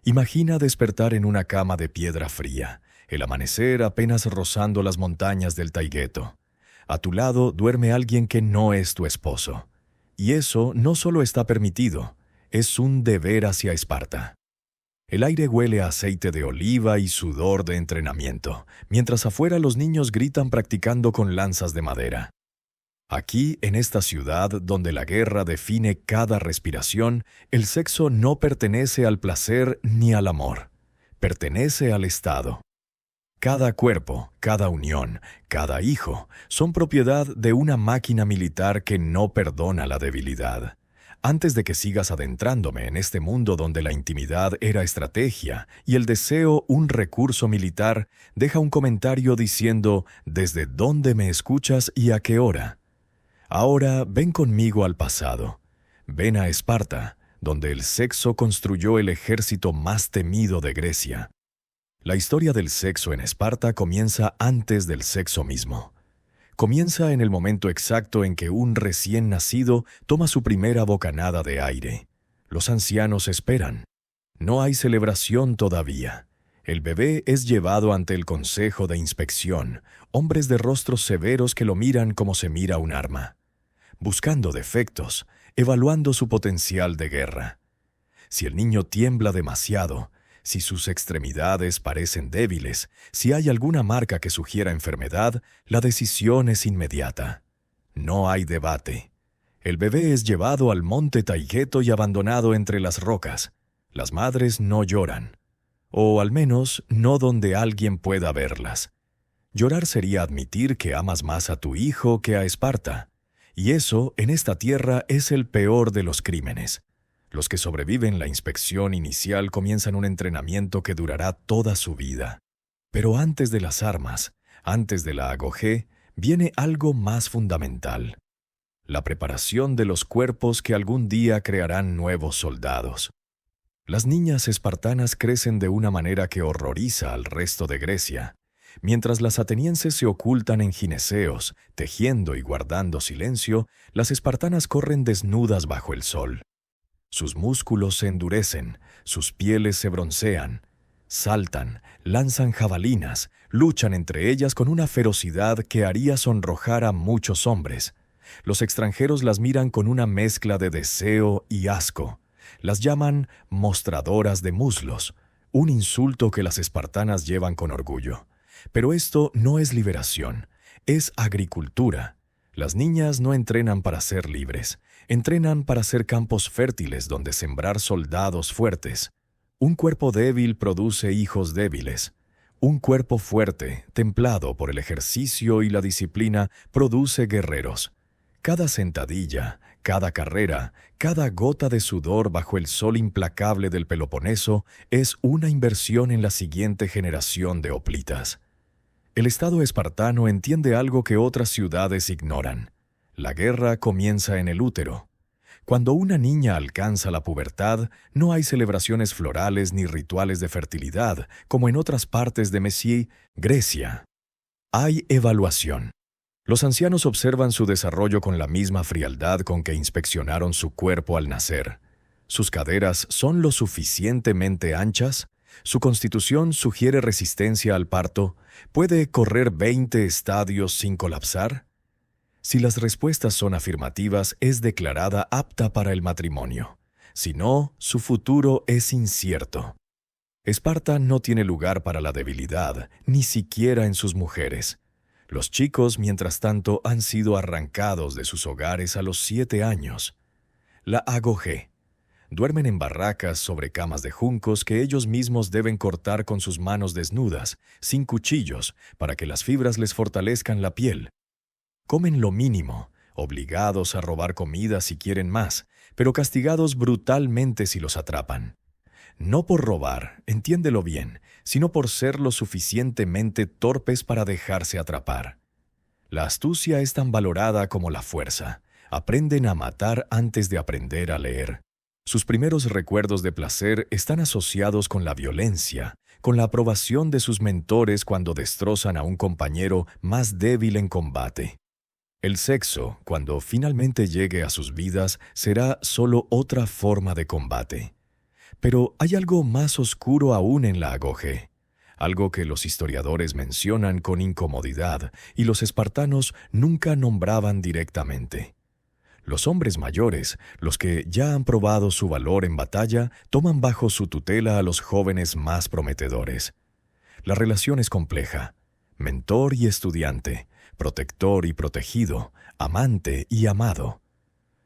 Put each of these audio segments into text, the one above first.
Imagina despertar en una cama de piedra fría, el amanecer apenas rozando las montañas del Taygeto. A tu lado duerme alguien que no es tu esposo. Y eso no solo está permitido, es un deber hacia Esparta. El aire huele a aceite de oliva y sudor de entrenamiento, mientras afuera los niños gritan practicando con lanzas de madera. Aquí, en esta ciudad donde la guerra define cada respiración, el sexo no pertenece al placer ni al amor. Pertenece al Estado. Cada cuerpo, cada unión, cada hijo, son propiedad de una máquina militar que no perdona la debilidad. Antes de que sigas adentrándome en este mundo donde la intimidad era estrategia y el deseo un recurso militar, deja un comentario diciendo ¿desde dónde me escuchas y a qué hora? Ahora ven conmigo al pasado. Ven a Esparta, donde el sexo construyó el ejército más temido de Grecia. La historia del sexo en Esparta comienza antes del sexo mismo. Comienza en el momento exacto en que un recién nacido toma su primera bocanada de aire. Los ancianos esperan. No hay celebración todavía. El bebé es llevado ante el consejo de inspección, hombres de rostros severos que lo miran como se mira un arma, buscando defectos, evaluando su potencial de guerra. Si el niño tiembla demasiado, si sus extremidades parecen débiles, si hay alguna marca que sugiera enfermedad, la decisión es inmediata. No hay debate. El bebé es llevado al monte Taygeto y abandonado entre las rocas. Las madres no lloran. O al menos no donde alguien pueda verlas. Llorar sería admitir que amas más a tu hijo que a Esparta. Y eso, en esta tierra, es el peor de los crímenes. Los que sobreviven la inspección inicial comienzan un entrenamiento que durará toda su vida. Pero antes de las armas, antes de la agogé, viene algo más fundamental. La preparación de los cuerpos que algún día crearán nuevos soldados. Las niñas espartanas crecen de una manera que horroriza al resto de Grecia, mientras las atenienses se ocultan en gineseos, tejiendo y guardando silencio, las espartanas corren desnudas bajo el sol. Sus músculos se endurecen, sus pieles se broncean, saltan, lanzan jabalinas, luchan entre ellas con una ferocidad que haría sonrojar a muchos hombres. Los extranjeros las miran con una mezcla de deseo y asco. Las llaman mostradoras de muslos, un insulto que las espartanas llevan con orgullo. Pero esto no es liberación, es agricultura. Las niñas no entrenan para ser libres, entrenan para ser campos fértiles donde sembrar soldados fuertes. Un cuerpo débil produce hijos débiles. Un cuerpo fuerte, templado por el ejercicio y la disciplina, produce guerreros. Cada sentadilla, cada carrera, cada gota de sudor bajo el sol implacable del Peloponeso es una inversión en la siguiente generación de hoplitas. El Estado espartano entiende algo que otras ciudades ignoran. La guerra comienza en el útero. Cuando una niña alcanza la pubertad, no hay celebraciones florales ni rituales de fertilidad, como en otras partes de Mesía, Grecia. Hay evaluación. Los ancianos observan su desarrollo con la misma frialdad con que inspeccionaron su cuerpo al nacer. ¿Sus caderas son lo suficientemente anchas? ¿Su constitución sugiere resistencia al parto? ¿Puede correr 20 estadios sin colapsar? Si las respuestas son afirmativas, es declarada apta para el matrimonio. Si no, su futuro es incierto. Esparta no tiene lugar para la debilidad, ni siquiera en sus mujeres. Los chicos, mientras tanto, han sido arrancados de sus hogares a los 7 años. La agogé. Duermen en barracas sobre camas de juncos que ellos mismos deben cortar con sus manos desnudas, sin cuchillos, para que las fibras les fortalezcan la piel. Comen lo mínimo, obligados a robar comida si quieren más, pero castigados brutalmente si los atrapan. No por robar, entiéndelo bien, sino por ser lo suficientemente torpes para dejarse atrapar. La astucia es tan valorada como la fuerza. Aprenden a matar antes de aprender a leer. Sus primeros recuerdos de placer están asociados con la violencia, con la aprobación de sus mentores cuando destrozan a un compañero más débil en combate. El sexo, cuando finalmente llegue a sus vidas, será solo otra forma de combate. Pero hay algo más oscuro aún en la agoge, algo que los historiadores mencionan con incomodidad y los espartanos nunca nombraban directamente. Los hombres mayores, los que ya han probado su valor en batalla, toman bajo su tutela a los jóvenes más prometedores. La relación es compleja: mentor y estudiante, protector y protegido, amante y amado.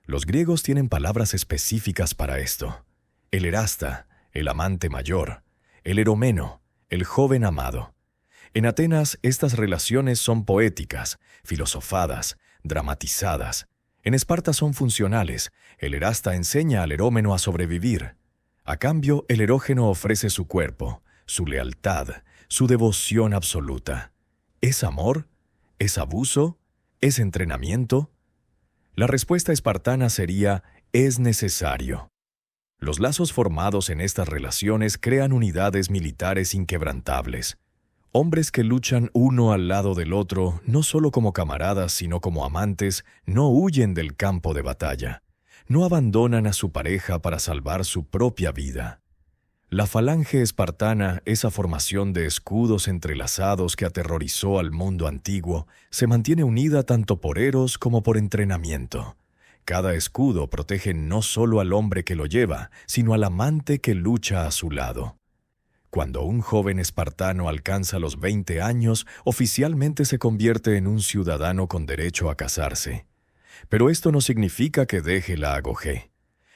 Los griegos tienen palabras específicas para esto: el erasta, el amante mayor; el eromeno, el joven amado. En Atenas, estas relaciones son poéticas, filosofadas, dramatizadas. En Esparta son funcionales. El erasta enseña al erómeno a sobrevivir. A cambio, el erógeno ofrece su cuerpo, su lealtad, su devoción absoluta. ¿Es amor? ¿Es abuso? ¿Es entrenamiento? La respuesta espartana sería: es necesario. Los lazos formados en estas relaciones crean unidades militares inquebrantables. Hombres que luchan uno al lado del otro, no solo como camaradas, sino como amantes, no huyen del campo de batalla. No abandonan a su pareja para salvar su propia vida. La falange espartana, esa formación de escudos entrelazados que aterrorizó al mundo antiguo, se mantiene unida tanto por eros como por entrenamiento. Cada escudo protege no solo al hombre que lo lleva, sino al amante que lucha a su lado. Cuando un joven espartano alcanza los 20 años, oficialmente se convierte en un ciudadano con derecho a casarse. Pero esto no significa que deje la agoge.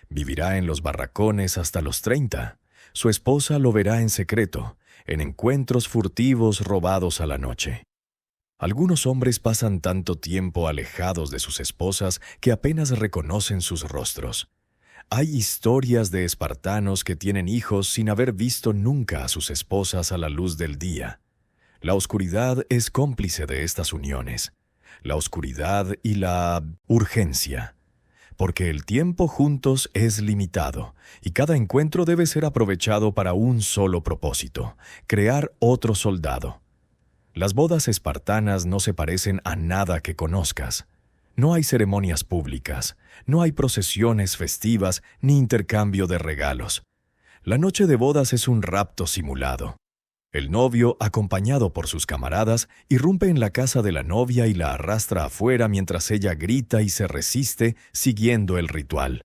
Vivirá en los barracones hasta los 30. Su esposa lo verá en secreto, en encuentros furtivos robados a la noche. Algunos hombres pasan tanto tiempo alejados de sus esposas que apenas reconocen sus rostros. Hay historias de espartanos que tienen hijos sin haber visto nunca a sus esposas a la luz del día. La oscuridad es cómplice de estas uniones. La oscuridad y la urgencia. Porque el tiempo juntos es limitado, y cada encuentro debe ser aprovechado para un solo propósito: crear otro soldado. Las bodas espartanas no se parecen a nada que conozcas. No hay ceremonias públicas, no hay procesiones festivas ni intercambio de regalos. La noche de bodas es un rapto simulado. El novio, acompañado por sus camaradas, irrumpe en la casa de la novia y la arrastra afuera mientras ella grita y se resiste, siguiendo el ritual.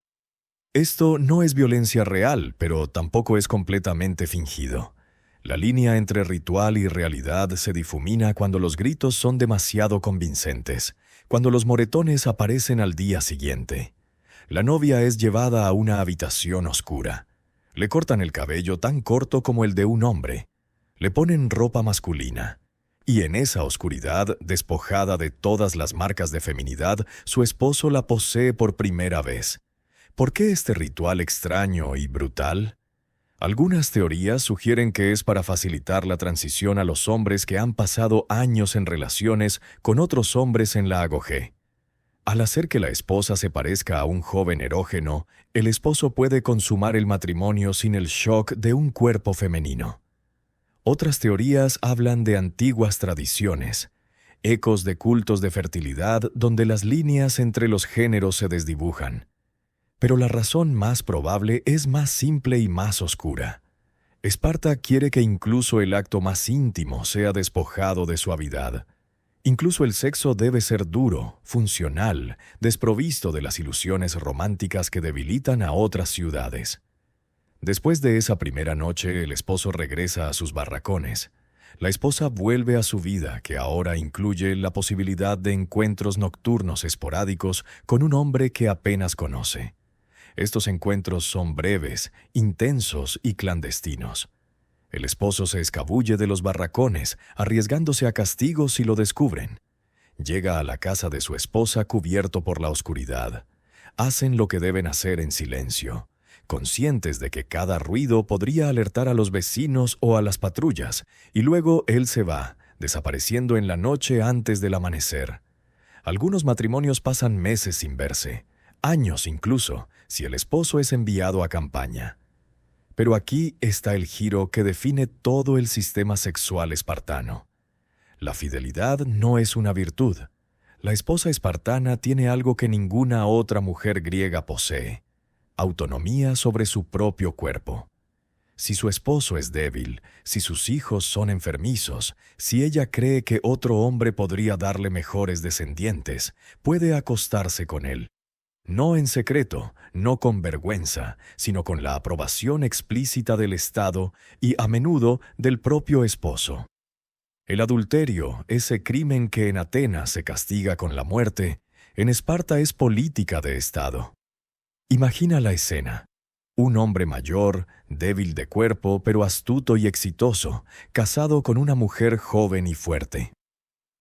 Esto no es violencia real, pero tampoco es completamente fingido. La línea entre ritual y realidad se difumina cuando los gritos son demasiado convincentes, cuando los moretones aparecen al día siguiente. La novia es llevada a una habitación oscura. Le cortan el cabello tan corto como el de un hombre. Le ponen ropa masculina. Y en esa oscuridad, despojada de todas las marcas de feminidad, su esposo la posee por primera vez. ¿Por qué este ritual extraño y brutal? Algunas teorías sugieren que es para facilitar la transición a los hombres que han pasado años en relaciones con otros hombres en la agoge. Al hacer que la esposa se parezca a un joven erógeno, el esposo puede consumar el matrimonio sin el shock de un cuerpo femenino. Otras teorías hablan de antiguas tradiciones, ecos de cultos de fertilidad donde las líneas entre los géneros se desdibujan. Pero la razón más probable es más simple y más oscura. Esparta quiere que incluso el acto más íntimo sea despojado de suavidad. Incluso el sexo debe ser duro, funcional, desprovisto de las ilusiones románticas que debilitan a otras ciudades. Después de esa primera noche, el esposo regresa a sus barracones. La esposa vuelve a su vida, que ahora incluye la posibilidad de encuentros nocturnos esporádicos con un hombre que apenas conoce. Estos encuentros son breves, intensos y clandestinos. El esposo se escabulle de los barracones, arriesgándose a castigos si lo descubren. Llega a la casa de su esposa cubierto por la oscuridad. Hacen lo que deben hacer en silencio, conscientes de que cada ruido podría alertar a los vecinos o a las patrullas, y luego él se va, desapareciendo en la noche antes del amanecer. Algunos matrimonios pasan meses sin verse, años incluso, si el esposo es enviado a campaña. Pero aquí está el giro que define todo el sistema sexual espartano. La fidelidad no es una virtud. La esposa espartana tiene algo que ninguna otra mujer griega posee: autonomía sobre su propio cuerpo. Si su esposo es débil, si sus hijos son enfermizos, si ella cree que otro hombre podría darle mejores descendientes, puede acostarse con él. No en secreto, no con vergüenza, sino con la aprobación explícita del Estado y a menudo del propio esposo. El adulterio, ese crimen que en Atenas se castiga con la muerte, en Esparta es política de Estado. Imagina la escena. Un hombre mayor, débil de cuerpo, pero astuto y exitoso, casado con una mujer joven y fuerte.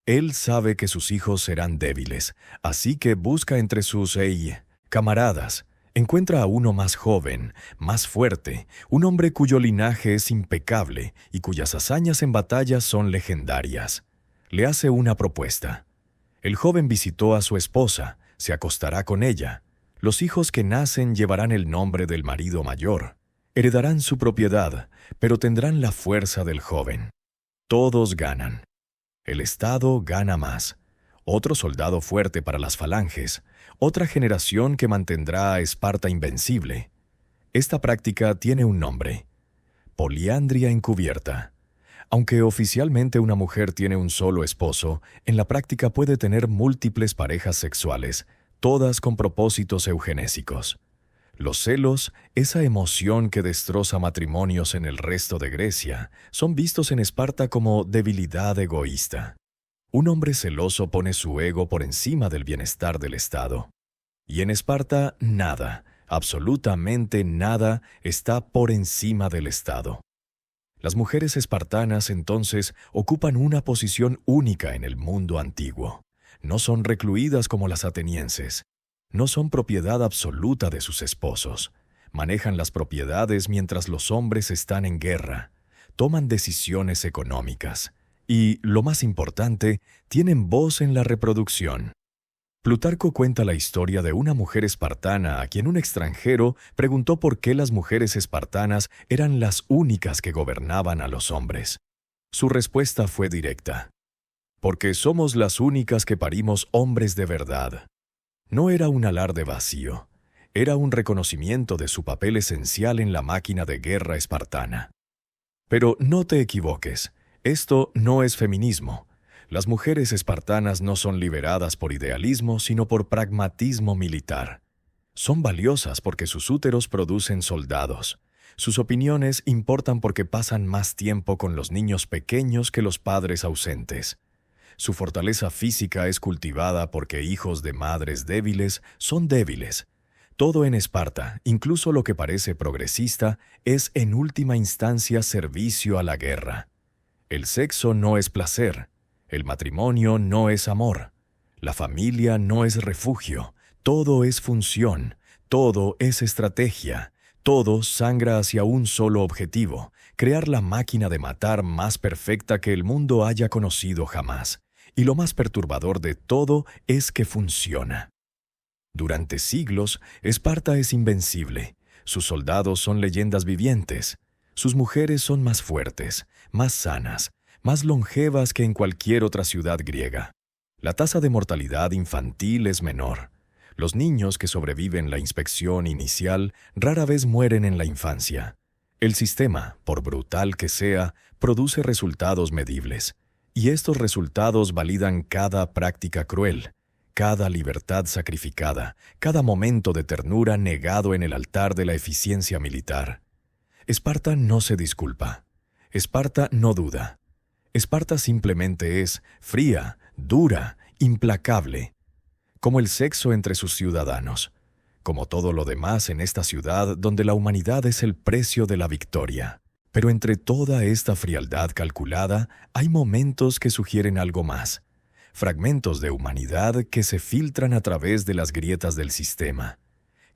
Él sabe que sus hijos serán débiles, así que busca entre sus camaradas. Encuentra a uno más joven, más fuerte, un hombre cuyo linaje es impecable y cuyas hazañas en batalla son legendarias. Le hace una propuesta. El joven visitó a su esposa, se acostará con ella. Los hijos que nacen llevarán el nombre del marido mayor. Heredarán su propiedad, pero tendrán la fuerza del joven. Todos ganan. El Estado gana más. Otro soldado fuerte para las falanges. Otra generación que mantendrá a Esparta invencible. Esta práctica tiene un nombre: poliandria encubierta. Aunque oficialmente una mujer tiene un solo esposo, en la práctica puede tener múltiples parejas sexuales, todas con propósitos eugenésicos. Los celos, esa emoción que destroza matrimonios en el resto de Grecia, son vistos en Esparta como debilidad egoísta. Un hombre celoso pone su ego por encima del bienestar del Estado. Y en Esparta nada, absolutamente nada, está por encima del Estado. Las mujeres espartanas entonces ocupan una posición única en el mundo antiguo. No son recluidas como las atenienses. No son propiedad absoluta de sus esposos. Manejan las propiedades mientras los hombres están en guerra. Toman decisiones económicas. Y, lo más importante, tienen voz en la reproducción. Plutarco cuenta la historia de una mujer espartana a quien un extranjero preguntó por qué las mujeres espartanas eran las únicas que gobernaban a los hombres. Su respuesta fue directa: porque somos las únicas que parimos hombres de verdad. No era un alarde vacío, era un reconocimiento de su papel esencial en la máquina de guerra espartana. Pero no te equivoques, esto no es feminismo. Las mujeres espartanas no son liberadas por idealismo, sino por pragmatismo militar. Son valiosas porque sus úteros producen soldados. Sus opiniones importan porque pasan más tiempo con los niños pequeños que los padres ausentes. Su fortaleza física es cultivada porque hijos de madres débiles son débiles. Todo en Esparta, incluso lo que parece progresista, es en última instancia servicio a la guerra. El sexo no es placer. El matrimonio no es amor. La familia no es refugio. Todo es función. Todo es estrategia. Todo sangra hacia un solo objetivo: crear la máquina de matar más perfecta que el mundo haya conocido jamás. Y lo más perturbador de todo es que funciona. Durante siglos, Esparta es invencible. Sus soldados son leyendas vivientes. Sus mujeres son más fuertes, más sanas, más longevas que en cualquier otra ciudad griega. La tasa de mortalidad infantil es menor. Los niños que sobreviven la inspección inicial rara vez mueren en la infancia. El sistema, por brutal que sea, produce resultados medibles. Y estos resultados validan cada práctica cruel, cada libertad sacrificada, cada momento de ternura negado en el altar de la eficiencia militar. Esparta no se disculpa. Esparta no duda. Esparta simplemente es fría, dura, implacable, como el sexo entre sus ciudadanos, como todo lo demás en esta ciudad donde la humanidad es el precio de la victoria. Pero entre toda esta frialdad calculada hay momentos que sugieren algo más, fragmentos de humanidad que se filtran a través de las grietas del sistema.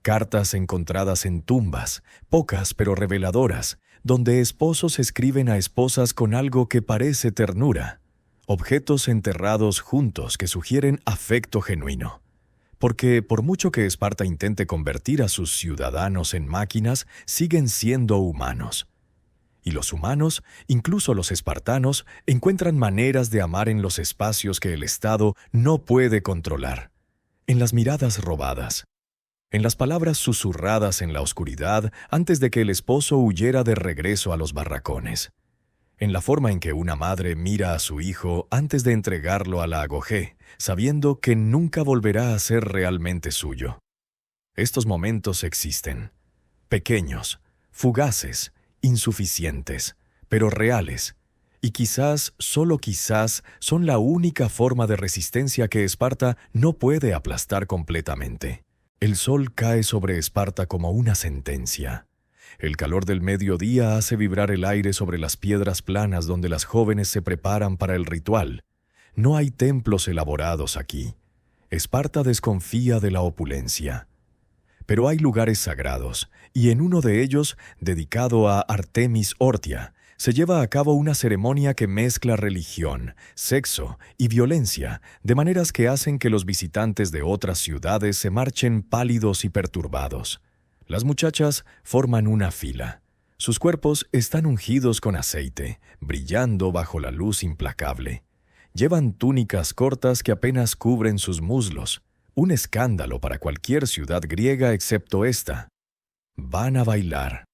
Cartas encontradas en tumbas, pocas pero reveladoras, donde esposos escriben a esposas con algo que parece ternura. Objetos enterrados juntos que sugieren afecto genuino. Porque por mucho que Esparta intente convertir a sus ciudadanos en máquinas, siguen siendo humanos. Y los humanos, incluso los espartanos, encuentran maneras de amar en los espacios que el Estado no puede controlar. En las miradas robadas, en las palabras susurradas en la oscuridad antes de que el esposo huyera de regreso a los barracones, en la forma en que una madre mira a su hijo antes de entregarlo a la agogé, sabiendo que nunca volverá a ser realmente suyo. Estos momentos existen, pequeños, fugaces, insuficientes, pero reales, y quizás, solo quizás, son la única forma de resistencia que Esparta no puede aplastar completamente. El sol cae sobre Esparta como una sentencia. El calor del mediodía hace vibrar el aire sobre las piedras planas donde las jóvenes se preparan para el ritual. No hay templos elaborados aquí. Esparta desconfía de la opulencia. Pero hay lugares sagrados, y en uno de ellos, dedicado a Artemis Ortia, se lleva a cabo una ceremonia que mezcla religión, sexo y violencia, de maneras que hacen que los visitantes de otras ciudades se marchen pálidos y perturbados. Las muchachas forman una fila. Sus cuerpos están ungidos con aceite, brillando bajo la luz implacable. Llevan túnicas cortas que apenas cubren sus muslos, un escándalo para cualquier ciudad griega excepto esta. Van a bailar.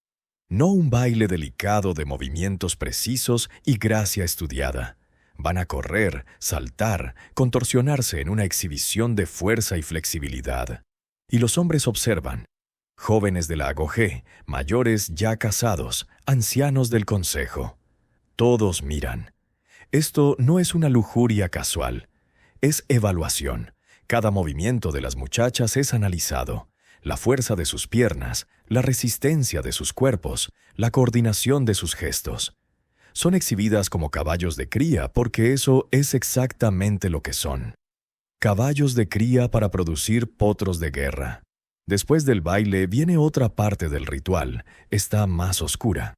No un baile delicado de movimientos precisos y gracia estudiada. Van a correr, saltar, contorsionarse en una exhibición de fuerza y flexibilidad. Y los hombres observan. Jóvenes de la agogé, mayores ya casados, ancianos del consejo. Todos miran. Esto no es una lujuria casual. Es evaluación. Cada movimiento de las muchachas es analizado. La fuerza de sus piernas, la resistencia de sus cuerpos, la coordinación de sus gestos. Son exhibidas como caballos de cría porque eso es exactamente lo que son. Caballos de cría para producir potros de guerra. Después del baile viene otra parte del ritual, esta más oscura.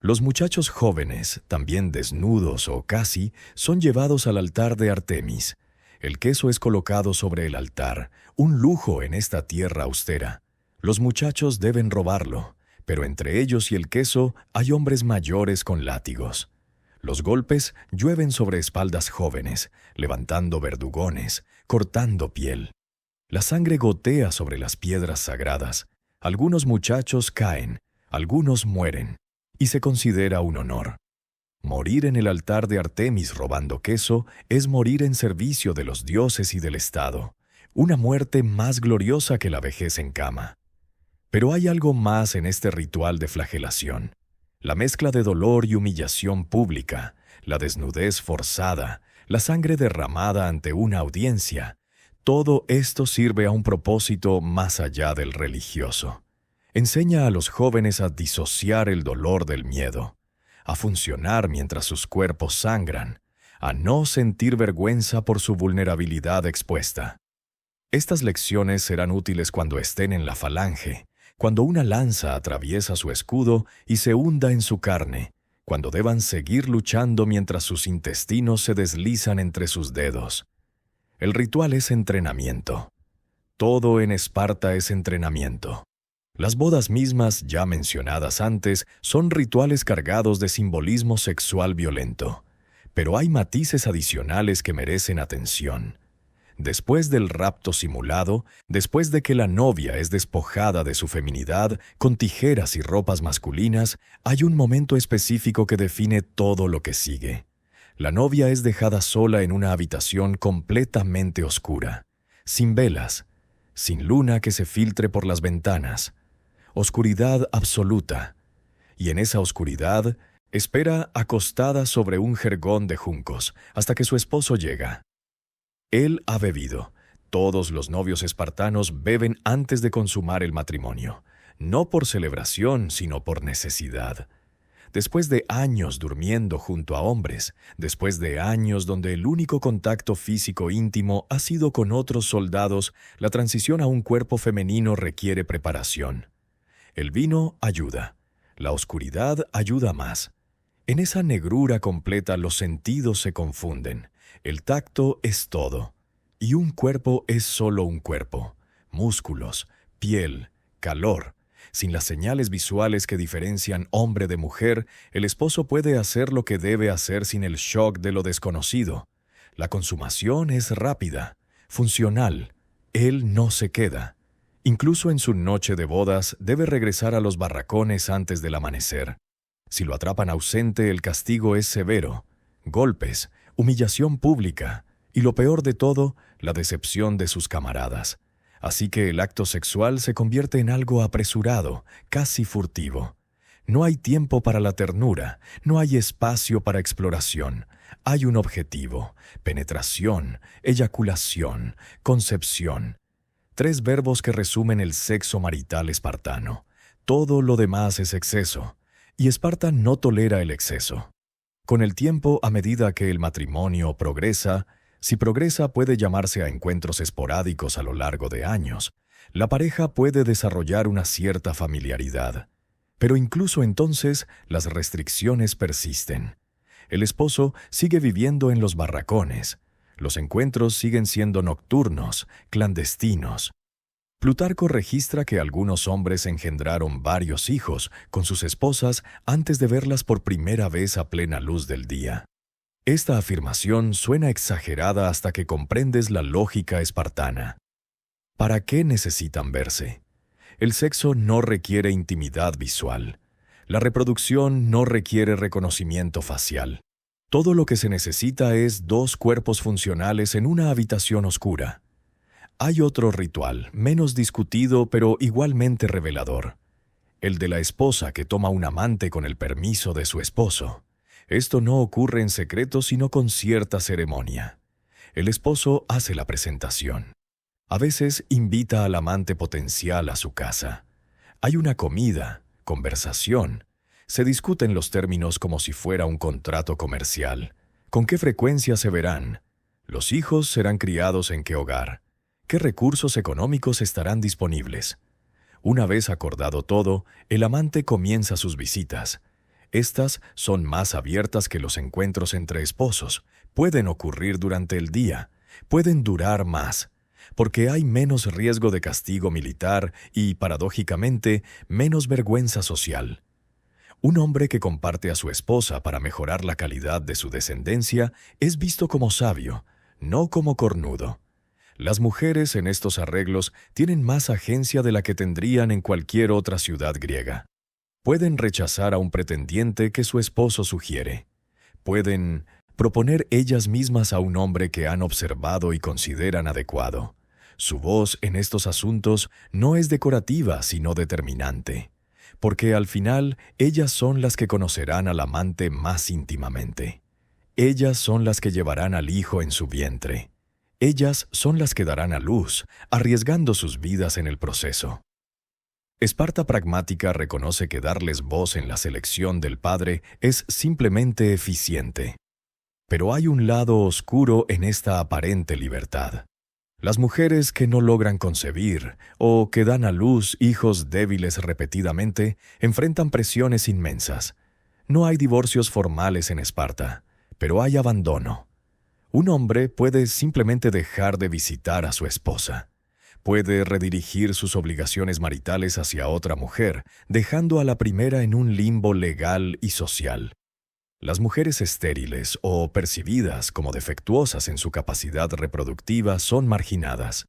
Los muchachos jóvenes, también desnudos o casi, son llevados al altar de Artemis. El queso es colocado sobre el altar, un lujo en esta tierra austera. Los muchachos deben robarlo, pero entre ellos y el queso hay hombres mayores con látigos. Los golpes llueven sobre espaldas jóvenes, levantando verdugones, cortando piel. La sangre gotea sobre las piedras sagradas. Algunos muchachos caen, algunos mueren, y se considera un honor. Morir en el altar de Artemis robando queso es morir en servicio de los dioses y del Estado, una muerte más gloriosa que la vejez en cama. Pero hay algo más en este ritual de flagelación. La mezcla de dolor y humillación pública, la desnudez forzada, la sangre derramada ante una audiencia, todo esto sirve a un propósito más allá del religioso. Enseña a los jóvenes a disociar el dolor del miedo, a funcionar mientras sus cuerpos sangran, a no sentir vergüenza por su vulnerabilidad expuesta. Estas lecciones serán útiles cuando estén en la falange, cuando una lanza atraviesa su escudo y se hunda en su carne, cuando deban seguir luchando mientras sus intestinos se deslizan entre sus dedos. El ritual es entrenamiento. Todo en Esparta es entrenamiento. Las bodas mismas, ya mencionadas antes, son rituales cargados de simbolismo sexual violento. Pero hay matices adicionales que merecen atención. Después del rapto simulado, después de que la novia es despojada de su feminidad con tijeras y ropas masculinas, hay un momento específico que define todo lo que sigue. La novia es dejada sola en una habitación completamente oscura, sin velas, sin luna que se filtre por las ventanas. Oscuridad absoluta, y en esa oscuridad espera acostada sobre un jergón de juncos hasta que su esposo llega. Él ha bebido. Todos los novios espartanos beben antes de consumar el matrimonio, no por celebración, sino por necesidad. Después de años durmiendo junto a hombres, después de años donde el único contacto físico íntimo ha sido con otros soldados, la transición a un cuerpo femenino requiere preparación. El vino ayuda. La oscuridad ayuda más. En esa negrura completa los sentidos se confunden. El tacto es todo. Y un cuerpo es solo un cuerpo. Músculos, piel, calor. Sin las señales visuales que diferencian hombre de mujer, el esposo puede hacer lo que debe hacer sin el shock de lo desconocido. La consumación es rápida, funcional. Él no se queda. Incluso en su noche de bodas debe regresar a los barracones antes del amanecer. Si lo atrapan ausente, el castigo es severo: golpes, humillación pública y, lo peor de todo, la decepción de sus camaradas. Así que el acto sexual se convierte en algo apresurado, casi furtivo. No hay tiempo para la ternura, no hay espacio para exploración. Hay un objetivo: penetración, eyaculación, concepción. 3 verbos que resumen el sexo marital espartano. Todo lo demás es exceso, y Esparta no tolera el exceso. Con el tiempo, a medida que el matrimonio progresa, si progresa puede llamarse a encuentros esporádicos a lo largo de años, la pareja puede desarrollar una cierta familiaridad. Pero incluso entonces, las restricciones persisten. El esposo sigue viviendo en los barracones. Los encuentros siguen siendo nocturnos, clandestinos. Plutarco registra que algunos hombres engendraron varios hijos con sus esposas antes de verlas por primera vez a plena luz del día. Esta afirmación suena exagerada hasta que comprendes la lógica espartana. ¿Para qué necesitan verse? El sexo no requiere intimidad visual. La reproducción no requiere reconocimiento facial. Todo lo que se necesita es 2 cuerpos funcionales en una habitación oscura. Hay otro ritual, menos discutido pero igualmente revelador: el de la esposa que toma un amante con el permiso de su esposo. Esto no ocurre en secreto, sino con cierta ceremonia. El esposo hace la presentación. A veces invita al amante potencial a su casa. Hay una comida, conversación. Se discuten los términos como si fuera un contrato comercial. ¿Con qué frecuencia se verán? ¿Los hijos serán criados en qué hogar? ¿Qué recursos económicos estarán disponibles? Una vez acordado todo, el amante comienza sus visitas. Estas son más abiertas que los encuentros entre esposos. Pueden ocurrir durante el día. Pueden durar más, porque hay menos riesgo de castigo militar y, paradójicamente, menos vergüenza social. Un hombre que comparte a su esposa para mejorar la calidad de su descendencia es visto como sabio, no como cornudo. Las mujeres en estos arreglos tienen más agencia de la que tendrían en cualquier otra ciudad griega. Pueden rechazar a un pretendiente que su esposo sugiere. Pueden proponer ellas mismas a un hombre que han observado y consideran adecuado. Su voz en estos asuntos no es decorativa, sino determinante, porque al final ellas son las que conocerán al amante más íntimamente. Ellas son las que llevarán al hijo en su vientre. Ellas son las que darán a luz, arriesgando sus vidas en el proceso. Esparta pragmática reconoce que darles voz en la selección del padre es simplemente eficiente. Pero hay un lado oscuro en esta aparente libertad. Las mujeres que no logran concebir o que dan a luz hijos débiles repetidamente enfrentan presiones inmensas. No hay divorcios formales en Esparta, pero hay abandono. Un hombre puede simplemente dejar de visitar a su esposa. Puede redirigir sus obligaciones maritales hacia otra mujer, dejando a la primera en un limbo legal y social. Las mujeres estériles o percibidas como defectuosas en su capacidad reproductiva son marginadas.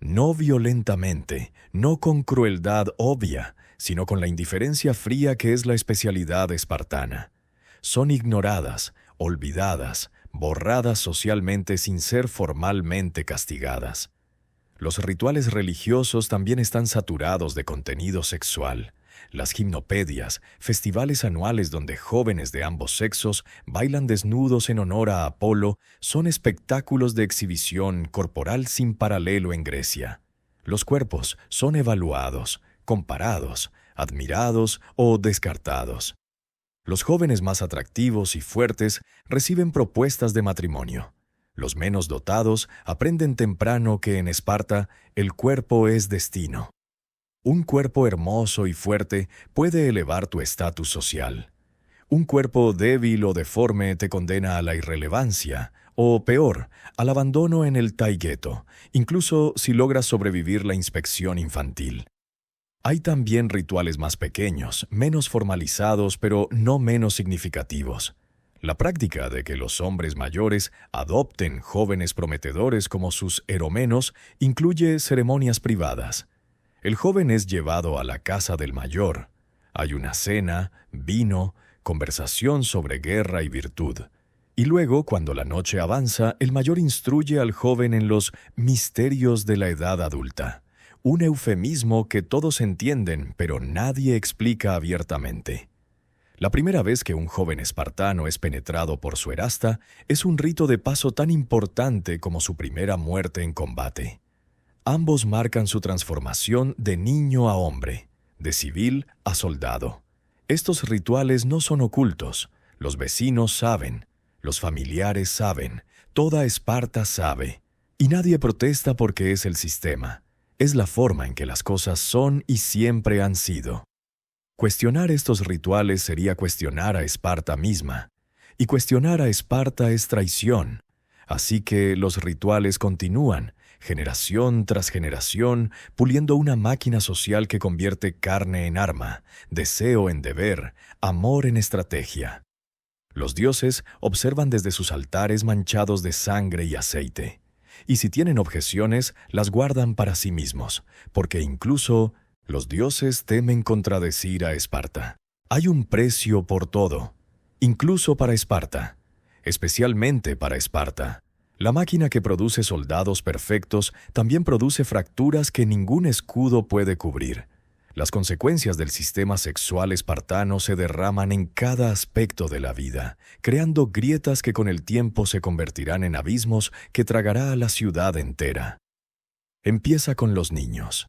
No violentamente, no con crueldad obvia, sino con la indiferencia fría que es la especialidad espartana. Son ignoradas, olvidadas, borradas socialmente sin ser formalmente castigadas. Los rituales religiosos también están saturados de contenido sexual. Las gimnopedias, festivales anuales donde jóvenes de ambos sexos bailan desnudos en honor a Apolo, son espectáculos de exhibición corporal sin paralelo en Grecia. Los cuerpos son evaluados, comparados, admirados o descartados. Los jóvenes más atractivos y fuertes reciben propuestas de matrimonio. Los menos dotados aprenden temprano que en Esparta el cuerpo es destino. Un cuerpo hermoso y fuerte puede elevar tu estatus social. Un cuerpo débil o deforme te condena a la irrelevancia, o peor, al abandono en el taigueto, incluso si logras sobrevivir la inspección infantil. Hay también rituales más pequeños, menos formalizados, pero no menos significativos. La práctica de que los hombres mayores adopten jóvenes prometedores como sus eromenos incluye ceremonias privadas. El joven es llevado a la casa del mayor. Hay una cena, vino, conversación sobre guerra y virtud. Y luego, cuando la noche avanza, el mayor instruye al joven en los misterios de la edad adulta. Un eufemismo que todos entienden, pero nadie explica abiertamente. La primera vez que un joven espartano es penetrado por su erasta es un rito de paso tan importante como su primera muerte en combate. Ambos marcan su transformación de niño a hombre, de civil a soldado. Estos rituales no son ocultos. Los vecinos saben, los familiares saben, toda Esparta sabe. Y nadie protesta porque es el sistema. Es la forma en que las cosas son y siempre han sido. Cuestionar estos rituales sería cuestionar a Esparta misma. Y cuestionar a Esparta es traición. Así que los rituales continúan, generación tras generación, puliendo una máquina social que convierte carne en arma, deseo en deber, amor en estrategia. Los dioses observan desde sus altares manchados de sangre y aceite. Y si tienen objeciones, las guardan para sí mismos, porque incluso los dioses temen contradecir a Esparta. Hay un precio por todo, incluso para Esparta, especialmente para Esparta. La máquina que produce soldados perfectos también produce fracturas que ningún escudo puede cubrir. Las consecuencias del sistema sexual espartano se derraman en cada aspecto de la vida, creando grietas que con el tiempo se convertirán en abismos que tragará a la ciudad entera. Empieza con los niños.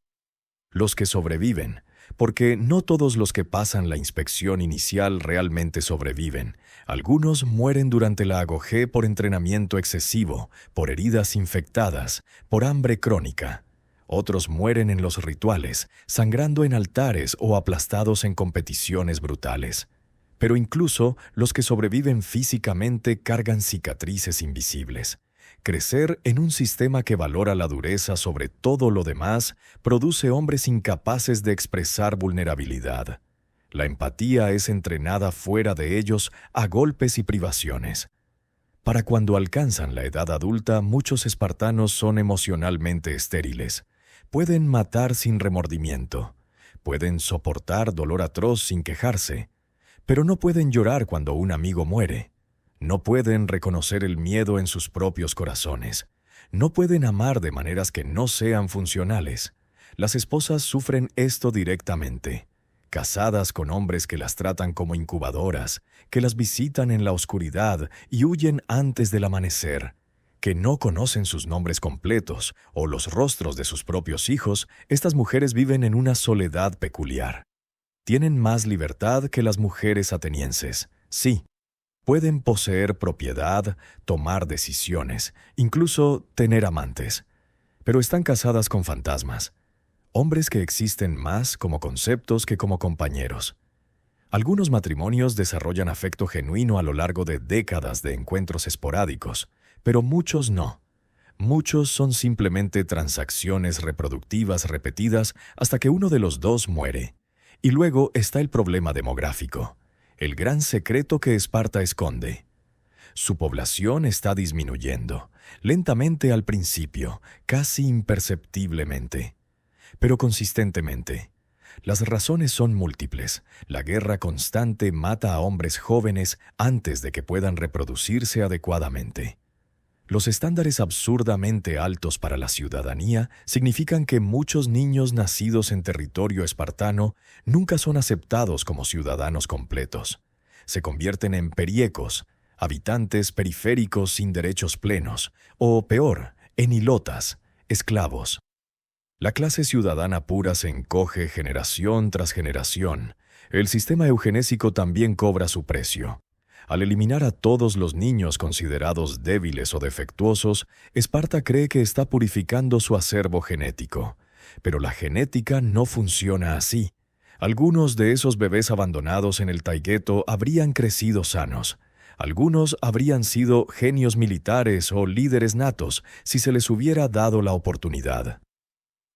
Los que sobreviven, porque no todos los que pasan la inspección inicial realmente sobreviven. Algunos mueren durante la agogé por entrenamiento excesivo, por heridas infectadas, por hambre crónica. Otros mueren en los rituales, sangrando en altares o aplastados en competiciones brutales. Pero incluso los que sobreviven físicamente cargan cicatrices invisibles. Crecer en un sistema que valora la dureza sobre todo lo demás produce hombres incapaces de expresar vulnerabilidad. La empatía es entrenada fuera de ellos a golpes y privaciones. Para cuando alcanzan la edad adulta, muchos espartanos son emocionalmente estériles. Pueden matar sin remordimiento. Pueden soportar dolor atroz sin quejarse. Pero no pueden llorar cuando un amigo muere. No pueden reconocer el miedo en sus propios corazones. No pueden amar de maneras que no sean funcionales. Las esposas sufren esto directamente. Casadas con hombres que las tratan como incubadoras, que las visitan en la oscuridad y huyen antes del amanecer, que no conocen sus nombres completos o los rostros de sus propios hijos, estas mujeres viven en una soledad peculiar. Tienen más libertad que las mujeres atenienses, sí. Pueden poseer propiedad, tomar decisiones, incluso tener amantes. Pero están casadas con fantasmas, hombres que existen más como conceptos que como compañeros. Algunos matrimonios desarrollan afecto genuino a lo largo de décadas de encuentros esporádicos, pero muchos no. Muchos son simplemente transacciones reproductivas repetidas hasta que uno de los dos muere. Y luego está el problema demográfico. El gran secreto que Esparta esconde. Su población está disminuyendo, lentamente al principio, casi imperceptiblemente, pero consistentemente. Las razones son múltiples. La guerra constante mata a hombres jóvenes antes de que puedan reproducirse adecuadamente. Los estándares absurdamente altos para la ciudadanía significan que muchos niños nacidos en territorio espartano nunca son aceptados como ciudadanos completos. Se convierten en periecos, habitantes periféricos sin derechos plenos, o peor, en hilotas, esclavos. La clase ciudadana pura se encoge generación tras generación. El sistema eugenésico también cobra su precio. Al eliminar a todos los niños considerados débiles o defectuosos, Esparta cree que está purificando su acervo genético. Pero la genética no funciona así. Algunos de esos bebés abandonados en el Taygeto habrían crecido sanos. Algunos habrían sido genios militares o líderes natos si se les hubiera dado la oportunidad.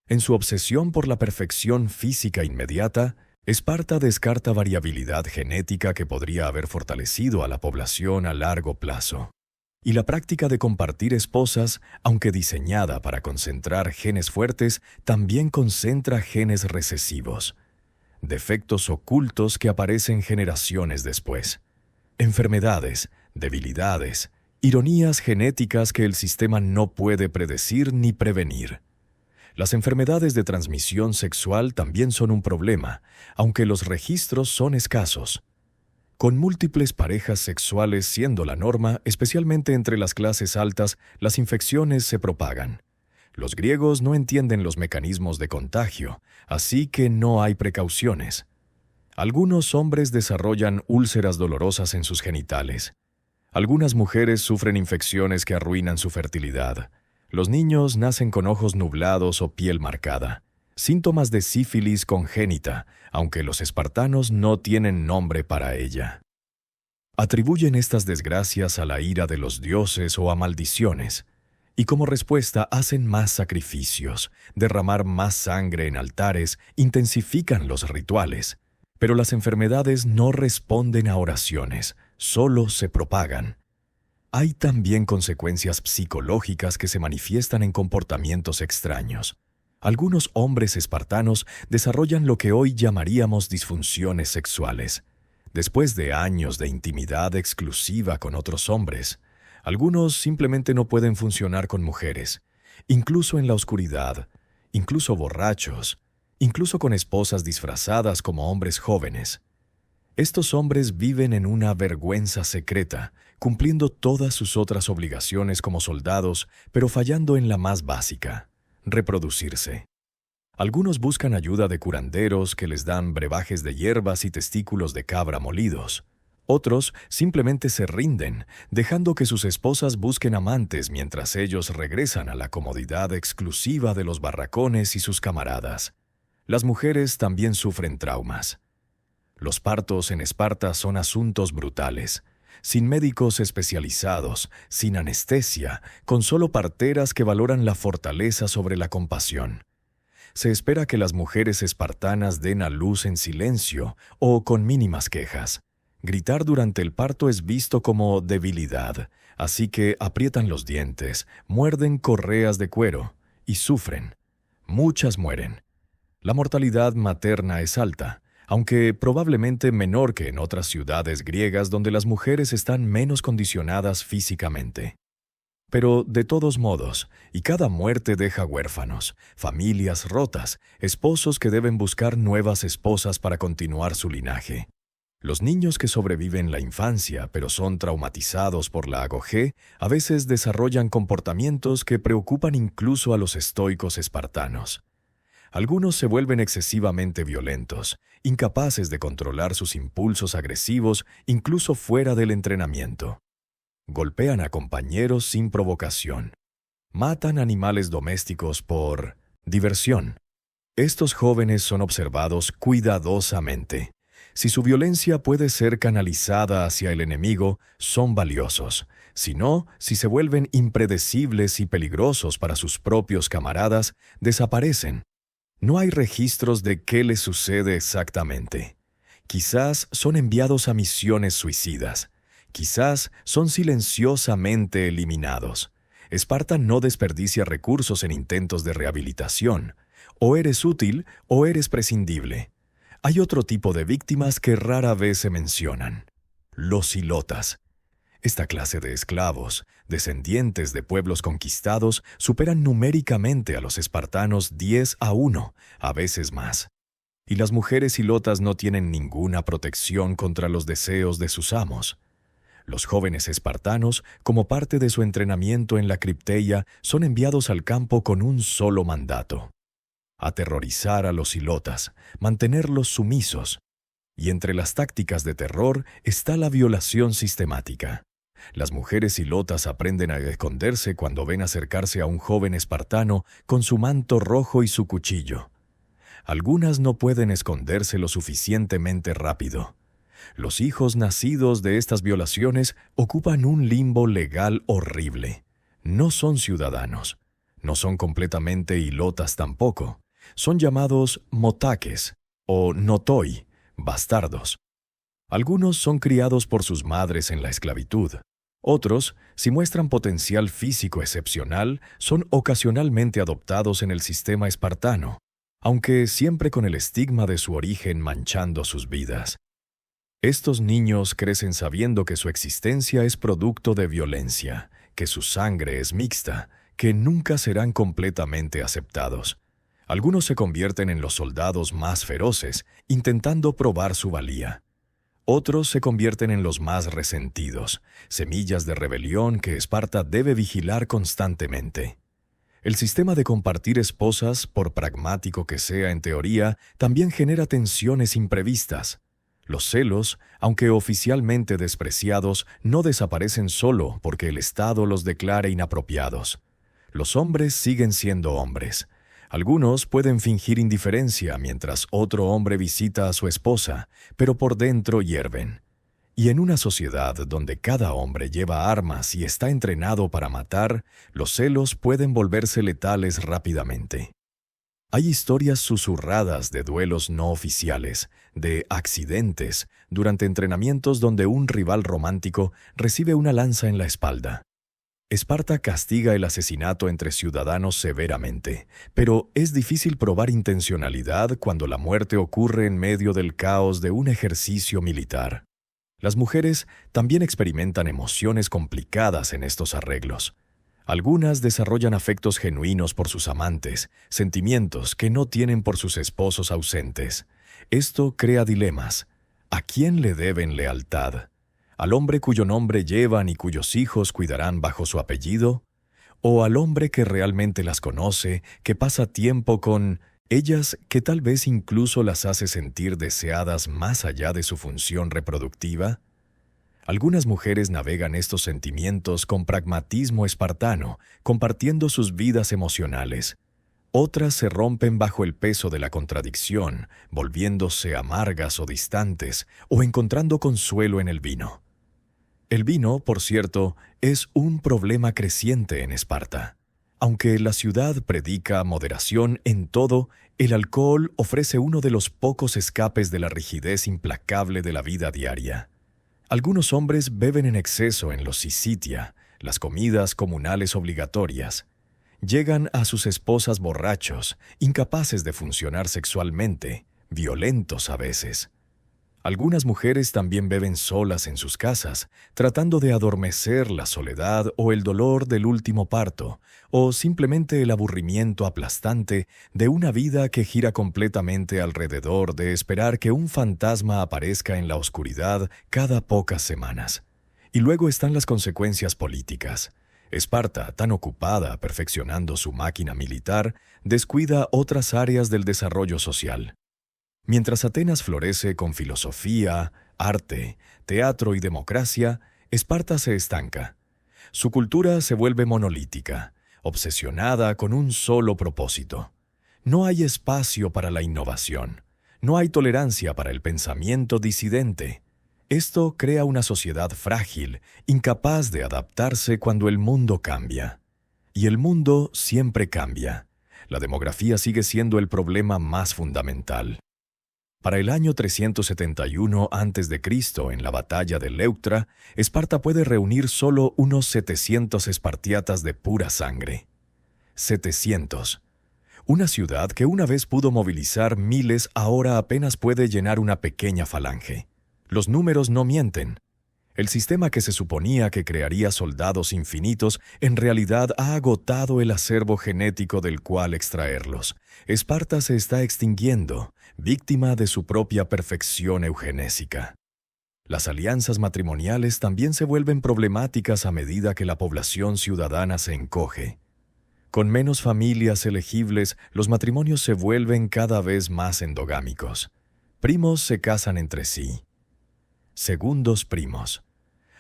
En su obsesión por la perfección física inmediata, Esparta descarta variabilidad genética que podría haber fortalecido a la población a largo plazo. Y la práctica de compartir esposas, aunque diseñada para concentrar genes fuertes, también concentra genes recesivos, defectos ocultos que aparecen generaciones después. Enfermedades, debilidades, ironías genéticas que el sistema no puede predecir ni prevenir. Las enfermedades de transmisión sexual también son un problema, aunque los registros son escasos. Con múltiples parejas sexuales siendo la norma, especialmente entre las clases altas, las infecciones se propagan. Los griegos no entienden los mecanismos de contagio, así que no hay precauciones. Algunos hombres desarrollan úlceras dolorosas en sus genitales. Algunas mujeres sufren infecciones que arruinan su fertilidad. Los niños nacen con ojos nublados o piel marcada. Síntomas de sífilis congénita, aunque los espartanos no tienen nombre para ella. Atribuyen estas desgracias a la ira de los dioses o a maldiciones, y como respuesta hacen más sacrificios, derramar más sangre en altares, intensifican los rituales. Pero las enfermedades no responden a oraciones, solo se propagan. Hay también consecuencias psicológicas que se manifiestan en comportamientos extraños. Algunos hombres espartanos desarrollan lo que hoy llamaríamos disfunciones sexuales. Después de años de intimidad exclusiva con otros hombres, algunos simplemente no pueden funcionar con mujeres, incluso en la oscuridad, incluso borrachos, incluso con esposas disfrazadas como hombres jóvenes. Estos hombres viven en una vergüenza secreta, cumpliendo todas sus otras obligaciones como soldados, pero fallando en la más básica: reproducirse. Algunos buscan ayuda de curanderos que les dan brebajes de hierbas y testículos de cabra molidos. Otros simplemente se rinden, dejando que sus esposas busquen amantes mientras ellos regresan a la comodidad exclusiva de los barracones y sus camaradas. Las mujeres también sufren traumas. Los partos en Esparta son asuntos brutales, sin médicos especializados, sin anestesia, con solo parteras que valoran la fortaleza sobre la compasión. Se espera que las mujeres espartanas den a luz en silencio o con mínimas quejas. Gritar durante el parto es visto como debilidad, así que aprietan los dientes, muerden correas de cuero y sufren. Muchas mueren. La mortalidad materna es alta, aunque probablemente menor que en otras ciudades griegas donde las mujeres están menos condicionadas físicamente. Pero de todos modos, y cada muerte deja huérfanos, familias rotas, esposos que deben buscar nuevas esposas para continuar su linaje. Los niños que sobreviven la infancia pero son traumatizados por la agogé a veces desarrollan comportamientos que preocupan incluso a los estoicos espartanos. Algunos se vuelven excesivamente violentos, incapaces de controlar sus impulsos agresivos incluso fuera del entrenamiento. Golpean a compañeros sin provocación. Matan animales domésticos por diversión. Estos jóvenes son observados cuidadosamente. Si su violencia puede ser canalizada hacia el enemigo, son valiosos. Si no, si se vuelven impredecibles y peligrosos para sus propios camaradas, desaparecen. No hay registros de qué les sucede exactamente. Quizás son enviados a misiones suicidas. Quizás son silenciosamente eliminados. Esparta no desperdicia recursos en intentos de rehabilitación. O eres útil o eres prescindible. Hay otro tipo de víctimas que rara vez se mencionan: los ilotas. Esta clase de esclavos, descendientes de pueblos conquistados, superan numéricamente a los espartanos 10-1, a veces más. Y las mujeres ilotas no tienen ninguna protección contra los deseos de sus amos. Los jóvenes espartanos, como parte de su entrenamiento en la cripteia, son enviados al campo con un solo mandato: aterrorizar a los ilotas, mantenerlos sumisos. Y entre las tácticas de terror está la violación sistemática. Las mujeres ilotas aprenden a esconderse cuando ven acercarse a un joven espartano con su manto rojo y su cuchillo. Algunas no pueden esconderse lo suficientemente rápido. Los hijos nacidos de estas violaciones ocupan un limbo legal horrible. No son ciudadanos. No son completamente ilotas tampoco. Son llamados motaques o notoi, bastardos. Algunos son criados por sus madres en la esclavitud. Otros, si muestran potencial físico excepcional, son ocasionalmente adoptados en el sistema espartano, aunque siempre con el estigma de su origen manchando sus vidas. Estos niños crecen sabiendo que su existencia es producto de violencia, que su sangre es mixta, que nunca serán completamente aceptados. Algunos se convierten en los soldados más feroces, intentando probar su valía. Otros se convierten en los más resentidos, semillas de rebelión que Esparta debe vigilar constantemente. El sistema de compartir esposas, por pragmático que sea en teoría, también genera tensiones imprevistas. Los celos, aunque oficialmente despreciados, no desaparecen solo porque el Estado los declare inapropiados. Los hombres siguen siendo hombres. Algunos pueden fingir indiferencia mientras otro hombre visita a su esposa, pero por dentro hierven. Y en una sociedad donde cada hombre lleva armas y está entrenado para matar, los celos pueden volverse letales rápidamente. Hay historias susurradas de duelos no oficiales, de accidentes, durante entrenamientos donde un rival romántico recibe una lanza en la espalda. Esparta castiga el asesinato entre ciudadanos severamente, pero es difícil probar intencionalidad cuando la muerte ocurre en medio del caos de un ejercicio militar. Las mujeres también experimentan emociones complicadas en estos arreglos. Algunas desarrollan afectos genuinos por sus amantes, sentimientos que no tienen por sus esposos ausentes. Esto crea dilemas. ¿A quién le deben lealtad? ¿Al hombre cuyo nombre llevan y cuyos hijos cuidarán bajo su apellido? ¿O al hombre que realmente las conoce, que pasa tiempo con ellas, que tal vez incluso las hace sentir deseadas más allá de su función reproductiva? Algunas mujeres navegan estos sentimientos con pragmatismo espartano, compartiendo sus vidas emocionales. Otras se rompen bajo el peso de la contradicción, volviéndose amargas o distantes, o encontrando consuelo en el vino. El vino, por cierto, es un problema creciente en Esparta. Aunque la ciudad predica moderación en todo, el alcohol ofrece uno de los pocos escapes de la rigidez implacable de la vida diaria. Algunos hombres beben en exceso en los sisitia, las comidas comunales obligatorias. Llegan a sus esposas borrachos, incapaces de funcionar sexualmente, violentos a veces. Algunas mujeres también beben solas en sus casas, tratando de adormecer la soledad o el dolor del último parto, o simplemente el aburrimiento aplastante de una vida que gira completamente alrededor de esperar que un fantasma aparezca en la oscuridad cada pocas semanas. Y luego están las consecuencias políticas. Esparta, tan ocupada perfeccionando su máquina militar, descuida otras áreas del desarrollo social. Mientras Atenas florece con filosofía, arte, teatro y democracia, Esparta se estanca. Su cultura se vuelve monolítica, obsesionada con un solo propósito. No hay espacio para la innovación. No hay tolerancia para el pensamiento disidente. Esto crea una sociedad frágil, incapaz de adaptarse cuando el mundo cambia. Y el mundo siempre cambia. La demografía sigue siendo el problema más fundamental. Para el año 371 a.C., en la batalla de Leuctra, Esparta puede reunir solo unos 700 espartiatas de pura sangre. 700. Una ciudad que una vez pudo movilizar miles ahora apenas puede llenar una pequeña falange. Los números no mienten. El sistema que se suponía que crearía soldados infinitos en realidad ha agotado el acervo genético del cual extraerlos. Esparta se está extinguiendo, víctima de su propia perfección eugenésica. Las alianzas matrimoniales también se vuelven problemáticas a medida que la población ciudadana se encoge. Con menos familias elegibles, los matrimonios se vuelven cada vez más endogámicos. Primos se casan entre sí. Segundos primos.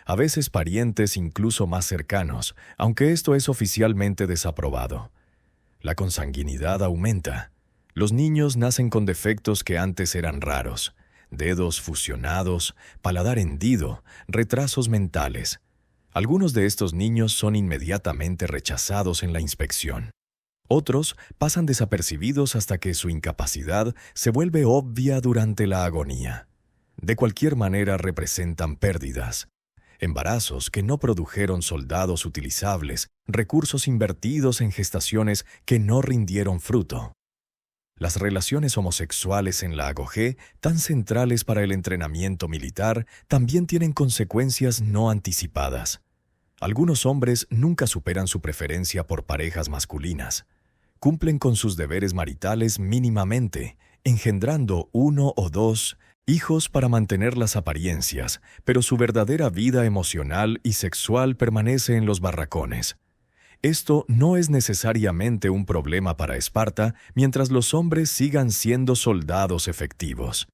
A veces parientes incluso más cercanos, aunque esto es oficialmente desaprobado. La consanguinidad aumenta. Los niños nacen con defectos que antes eran raros. Dedos fusionados, paladar hendido, retrasos mentales. Algunos de estos niños son inmediatamente rechazados en la inspección. Otros pasan desapercibidos hasta que su incapacidad se vuelve obvia durante la agonía. De cualquier manera representan pérdidas. embarazos que no produjeron soldados utilizables, recursos invertidos en gestaciones que no rindieron fruto. Las relaciones homosexuales en la Agogé, tan centrales para el entrenamiento militar, también tienen consecuencias no anticipadas. Algunos hombres nunca superan su preferencia por parejas masculinas. Cumplen con sus deberes maritales mínimamente, engendrando 1 o 2 hijos para mantener las apariencias, pero su verdadera vida emocional y sexual permanece en los barracones. Esto no es necesariamente un problema para Esparta mientras los hombres sigan siendo soldados efectivos.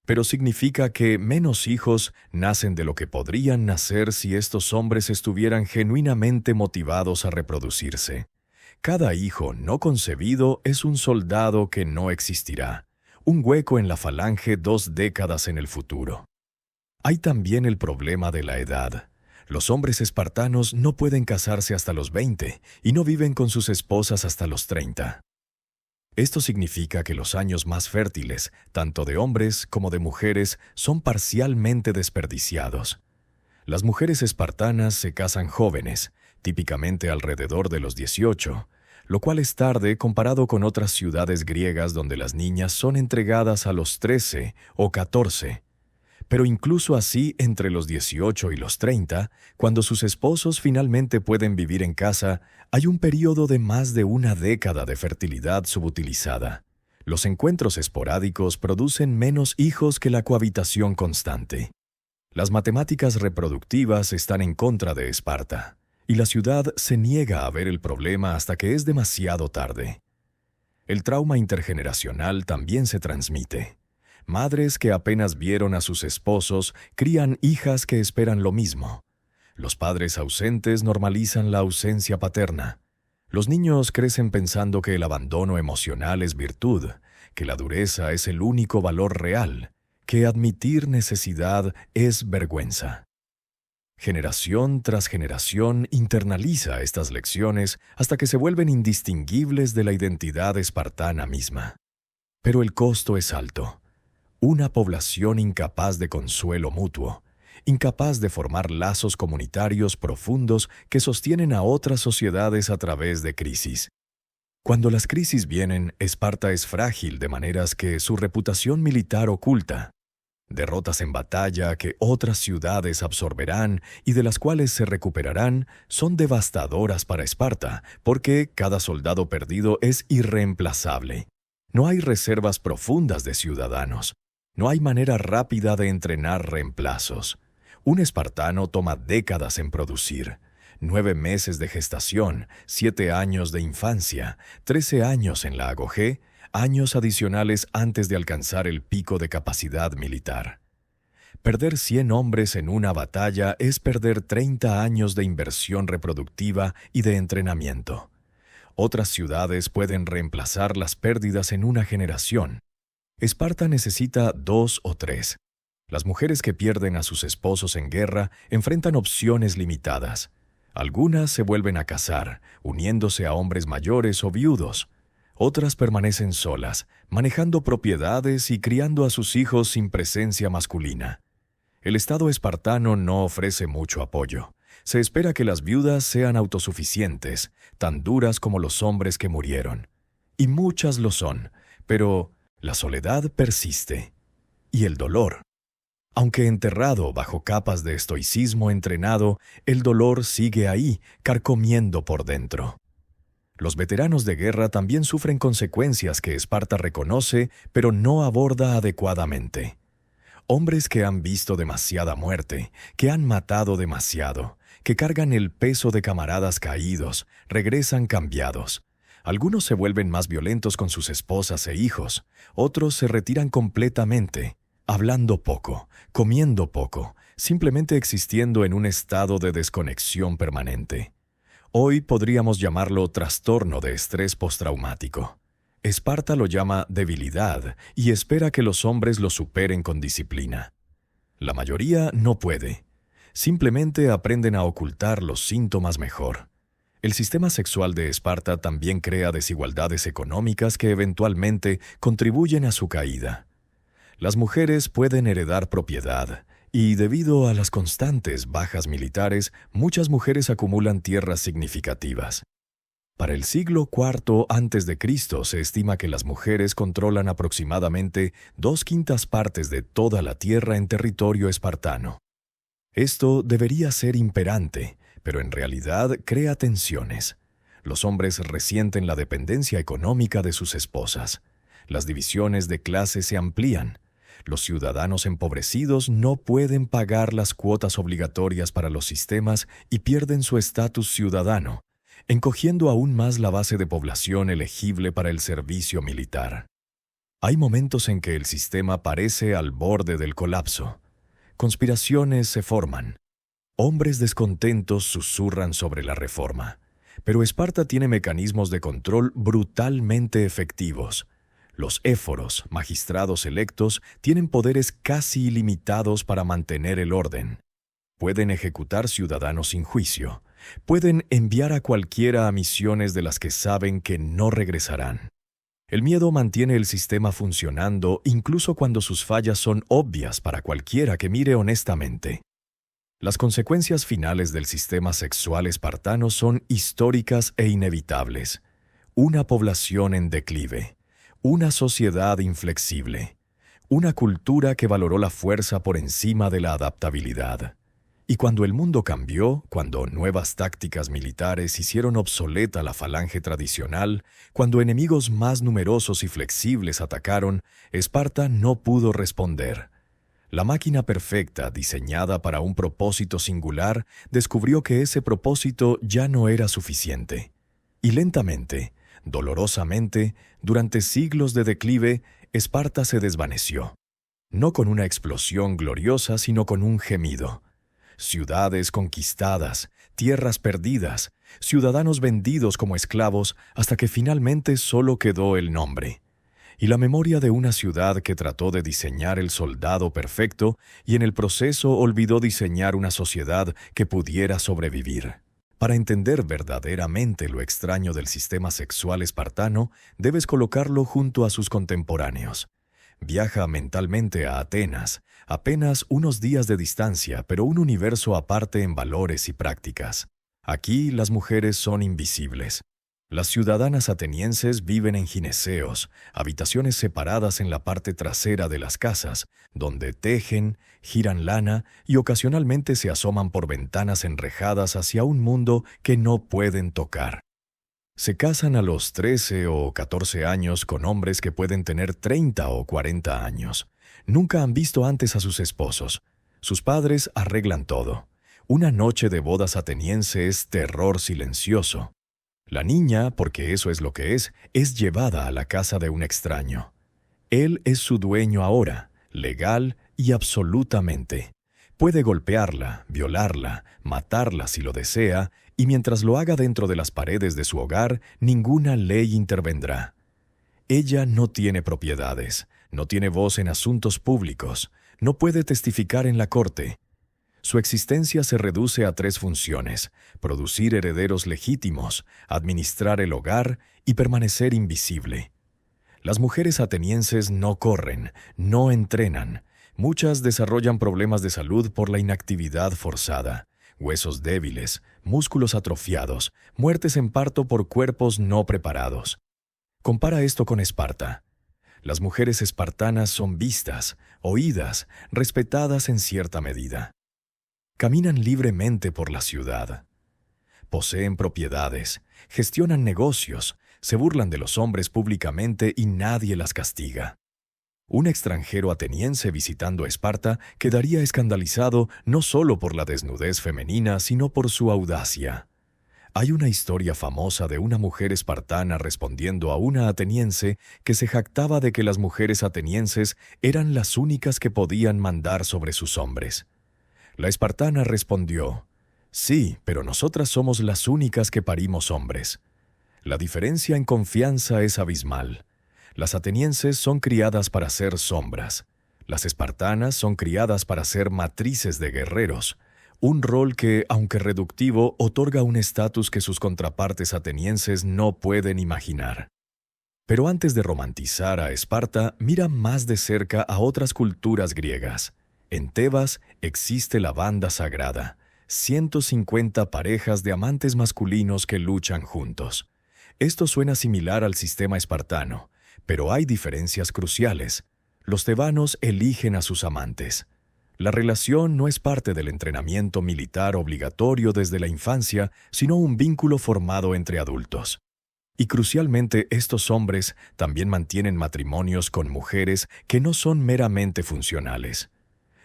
Pero significa que menos hijos nacen de lo que podrían nacer si estos hombres estuvieran genuinamente motivados a reproducirse. Cada hijo no concebido es un soldado que no existirá, un hueco en la falange 2 décadas en el futuro. Hay también el problema de la edad. Los hombres espartanos no pueden casarse hasta los 20 y no viven con sus esposas hasta los 30. Esto significa que los años más fértiles, tanto de hombres como de mujeres, son parcialmente desperdiciados. Las mujeres espartanas se casan jóvenes, típicamente alrededor de los 18, lo cual es tarde comparado con otras ciudades griegas donde las niñas son entregadas a los 13 o 14. Pero incluso así, entre los 18 y los 30, cuando sus esposos finalmente pueden vivir en casa, hay un período de más de 1 década de fertilidad subutilizada. Los encuentros esporádicos producen menos hijos que la cohabitación constante. Las matemáticas reproductivas están en contra de Esparta, y la ciudad se niega a ver el problema hasta que es demasiado tarde. El trauma intergeneracional también se transmite. Madres que apenas vieron a sus esposos crían hijas que esperan lo mismo. Los padres ausentes normalizan la ausencia paterna. Los niños crecen pensando que el abandono emocional es virtud, que la dureza es el único valor real, que admitir necesidad es vergüenza. Generación tras generación internaliza estas lecciones hasta que se vuelven indistinguibles de la identidad espartana misma. Pero el costo es alto. Una población incapaz de consuelo mutuo, incapaz de formar lazos comunitarios profundos que sostienen a otras sociedades a través de crisis. Cuando las crisis vienen, Esparta es frágil de maneras que su reputación militar oculta. Derrotas en batalla que otras ciudades absorberán y de las cuales se recuperarán son devastadoras para Esparta, porque cada soldado perdido es irreemplazable. No hay reservas profundas de ciudadanos. No hay manera rápida de entrenar reemplazos. Un espartano toma décadas en producir. 9 meses de gestación, 7 años de infancia, 13 años en la Agogé, años adicionales antes de alcanzar el pico de capacidad militar. Perder 100 hombres en una batalla es perder 30 años de inversión reproductiva y de entrenamiento. Otras ciudades pueden reemplazar las pérdidas en una generación. Esparta necesita 2 o 3. Las mujeres que pierden a sus esposos en guerra enfrentan opciones limitadas. Algunas se vuelven a casar, uniéndose a hombres mayores o viudos. Otras permanecen solas, manejando propiedades y criando a sus hijos sin presencia masculina. El Estado espartano no ofrece mucho apoyo. Se espera que las viudas sean autosuficientes, tan duras como los hombres que murieron. Y muchas lo son, pero la soledad persiste. Y el dolor. Aunque enterrado bajo capas de estoicismo entrenado, el dolor sigue ahí, carcomiendo por dentro. Los veteranos de guerra también sufren consecuencias que Esparta reconoce, pero no aborda adecuadamente. Hombres que han visto demasiada muerte, que han matado demasiado, que cargan el peso de camaradas caídos, regresan cambiados. Algunos se vuelven más violentos con sus esposas e hijos, otros se retiran completamente, hablando poco, comiendo poco, simplemente existiendo en un estado de desconexión permanente. Hoy podríamos llamarlo trastorno de estrés postraumático. Esparta lo llama debilidad y espera que los hombres lo superen con disciplina. La mayoría no puede. Simplemente aprenden a ocultar los síntomas mejor. El sistema sexual de Esparta también crea desigualdades económicas que eventualmente contribuyen a su caída. Las mujeres pueden heredar propiedad, Y debido a las constantes bajas militares, muchas mujeres acumulan tierras significativas. Para el siglo IV a.C. se estima que las mujeres controlan aproximadamente 2/5 partes de toda la tierra en territorio espartano. Esto debería ser imperante, pero en realidad crea tensiones. Los hombres resienten la dependencia económica de sus esposas. Las divisiones de clase se amplían. Los ciudadanos empobrecidos no pueden pagar las cuotas obligatorias para los sistemas y pierden su estatus ciudadano, encogiendo aún más la base de población elegible para el servicio militar. Hay momentos en que el sistema parece al borde del colapso. Conspiraciones se forman. Hombres descontentos susurran sobre la reforma. Pero Esparta tiene mecanismos de control brutalmente efectivos. Los éforos, magistrados electos, tienen poderes casi ilimitados para mantener el orden. Pueden ejecutar ciudadanos sin juicio. Pueden enviar a cualquiera a misiones de las que saben que no regresarán. El miedo mantiene el sistema funcionando incluso cuando sus fallas son obvias para cualquiera que mire honestamente. Las consecuencias finales del sistema sexual espartano son históricas e inevitables. Una población en declive. Una sociedad inflexible, una cultura que valoró la fuerza por encima de la adaptabilidad. Y cuando el mundo cambió, cuando nuevas tácticas militares hicieron obsoleta la falange tradicional, cuando enemigos más numerosos y flexibles atacaron, Esparta no pudo responder. La máquina perfecta, diseñada para un propósito singular, descubrió que ese propósito ya no era suficiente. Y lentamente, dolorosamente, durante siglos de declive, Esparta se desvaneció. No con una explosión gloriosa, sino con un gemido. Ciudades conquistadas, tierras perdidas, ciudadanos vendidos como esclavos, hasta que finalmente solo quedó el nombre. Y la memoria de una ciudad que trató de diseñar el soldado perfecto y en el proceso olvidó diseñar una sociedad que pudiera sobrevivir. Para entender verdaderamente lo extraño del sistema sexual espartano, debes colocarlo junto a sus contemporáneos. Viaja mentalmente a Atenas, apenas unos días de distancia, pero un universo aparte en valores y prácticas. Aquí las mujeres son invisibles. Las ciudadanas atenienses viven en gineseos, habitaciones separadas en la parte trasera de las casas, donde tejen, giran lana y ocasionalmente se asoman por ventanas enrejadas hacia un mundo que no pueden tocar. Se casan a los 13 o 14 años con hombres que pueden tener 30 o 40 años. Nunca han visto antes a sus esposos. Sus padres arreglan todo. Una noche de bodas ateniense es terror silencioso. La niña, porque eso es lo que es llevada a la casa de un extraño. Él es su dueño ahora, legal y absolutamente. Puede golpearla, violarla, matarla si lo desea, y mientras lo haga dentro de las paredes de su hogar, ninguna ley intervendrá. Ella no tiene propiedades, no tiene voz en asuntos públicos, no puede testificar en la corte. Su existencia se reduce a 3 funciones: producir herederos legítimos, administrar el hogar y permanecer invisible. Las mujeres atenienses no corren, no entrenan. Muchas desarrollan problemas de salud por la inactividad forzada, huesos débiles, músculos atrofiados, muertes en parto por cuerpos no preparados. Compara esto con Esparta. Las mujeres espartanas son vistas, oídas, respetadas en cierta medida. Caminan libremente por la ciudad. Poseen propiedades, gestionan negocios, se burlan de los hombres públicamente y nadie las castiga. Un extranjero ateniense visitando Esparta quedaría escandalizado no solo por la desnudez femenina, sino por su audacia. Hay una historia famosa de una mujer espartana respondiendo a una ateniense que se jactaba de que las mujeres atenienses eran las únicas que podían mandar sobre sus hombres. La espartana respondió: «Sí, pero nosotras somos las únicas que parimos hombres». La diferencia en confianza es abismal. Las atenienses son criadas para ser sombras. Las espartanas son criadas para ser matrices de guerreros, un rol que, aunque reductivo, otorga un estatus que sus contrapartes atenienses no pueden imaginar. Pero antes de romantizar a Esparta, mira más de cerca a otras culturas griegas. En Tebas existe la banda sagrada, 150 parejas de amantes masculinos que luchan juntos. Esto suena similar al sistema espartano, pero hay diferencias cruciales. Los tebanos eligen a sus amantes. La relación no es parte del entrenamiento militar obligatorio desde la infancia, sino un vínculo formado entre adultos. Y crucialmente, estos hombres también mantienen matrimonios con mujeres que no son meramente funcionales.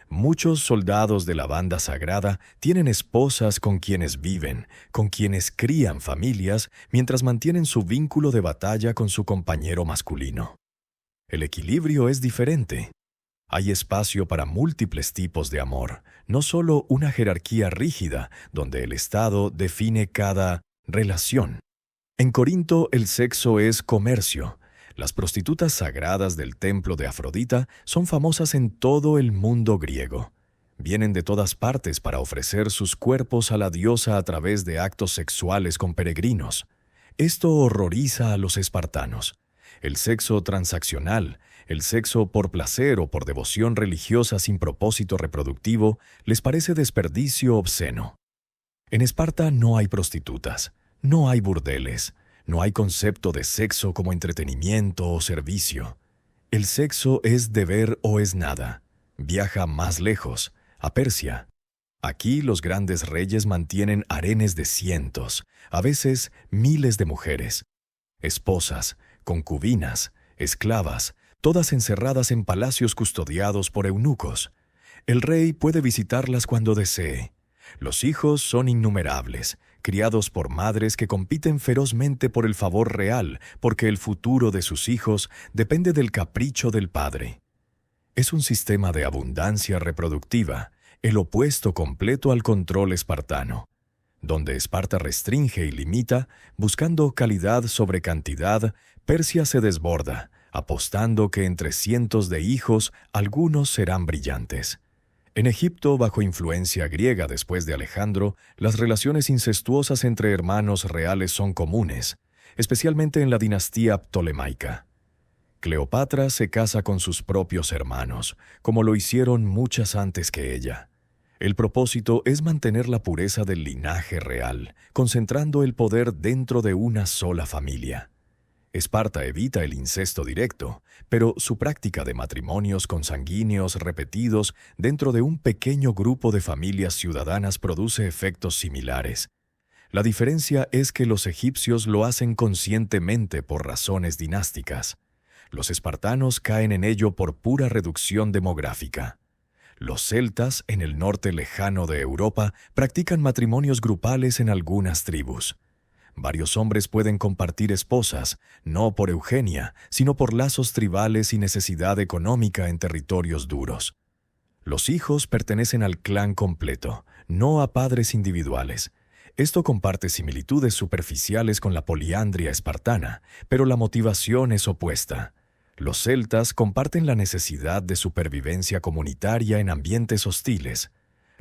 Muchos soldados de la banda sagrada tienen esposas con quienes viven, con quienes crían familias, mientras mantienen su vínculo de batalla con su compañero masculino. El equilibrio es diferente. Hay espacio para múltiples tipos de amor, no solo una jerarquía rígida donde el Estado define cada relación. En Corinto el sexo es comercio. Las prostitutas sagradas del templo de Afrodita son famosas en todo el mundo griego. Vienen de todas partes para ofrecer sus cuerpos a la diosa a través de actos sexuales con peregrinos. Esto horroriza a los espartanos. El sexo transaccional, el sexo por placer o por devoción religiosa sin propósito reproductivo, les parece desperdicio obsceno. En Esparta no hay prostitutas, no hay burdeles, no hay concepto de sexo como entretenimiento o servicio. El sexo es deber o es nada. Viaja más lejos, a Persia. Aquí los grandes reyes mantienen harenes de cientos, a veces miles de mujeres. Esposas, concubinas, esclavas, todas encerradas en palacios custodiados por eunucos. El rey puede visitarlas cuando desee. Los hijos son innumerables, criados por madres que compiten ferozmente por el favor real, porque el futuro de sus hijos depende del capricho del padre. Es un sistema de abundancia reproductiva, el opuesto completo al control espartano, donde Esparta restringe y limita, buscando calidad sobre cantidad. Persia se desborda, apostando que entre cientos de hijos algunos serán brillantes. En Egipto, bajo influencia griega después de Alejandro, las relaciones incestuosas entre hermanos reales son comunes, especialmente en la dinastía ptolemaica. Cleopatra se casa con sus propios hermanos, como lo hicieron muchas antes que ella. El propósito es mantener la pureza del linaje real, concentrando el poder dentro de una sola familia. Esparta evita el incesto directo, pero su práctica de matrimonios consanguíneos repetidos dentro de un pequeño grupo de familias ciudadanas produce efectos similares. La diferencia es que los egipcios lo hacen conscientemente por razones dinásticas. Los espartanos caen en ello por pura reducción demográfica. Los celtas, en el norte lejano de Europa, practican matrimonios grupales en algunas tribus. Varios hombres pueden compartir esposas, no por eugenia, sino por lazos tribales y necesidad económica en territorios duros. Los hijos pertenecen al clan completo, no a padres individuales. Esto comparte similitudes superficiales con la poliandria espartana, pero la motivación es opuesta. Los celtas comparten la necesidad de supervivencia comunitaria en ambientes hostiles.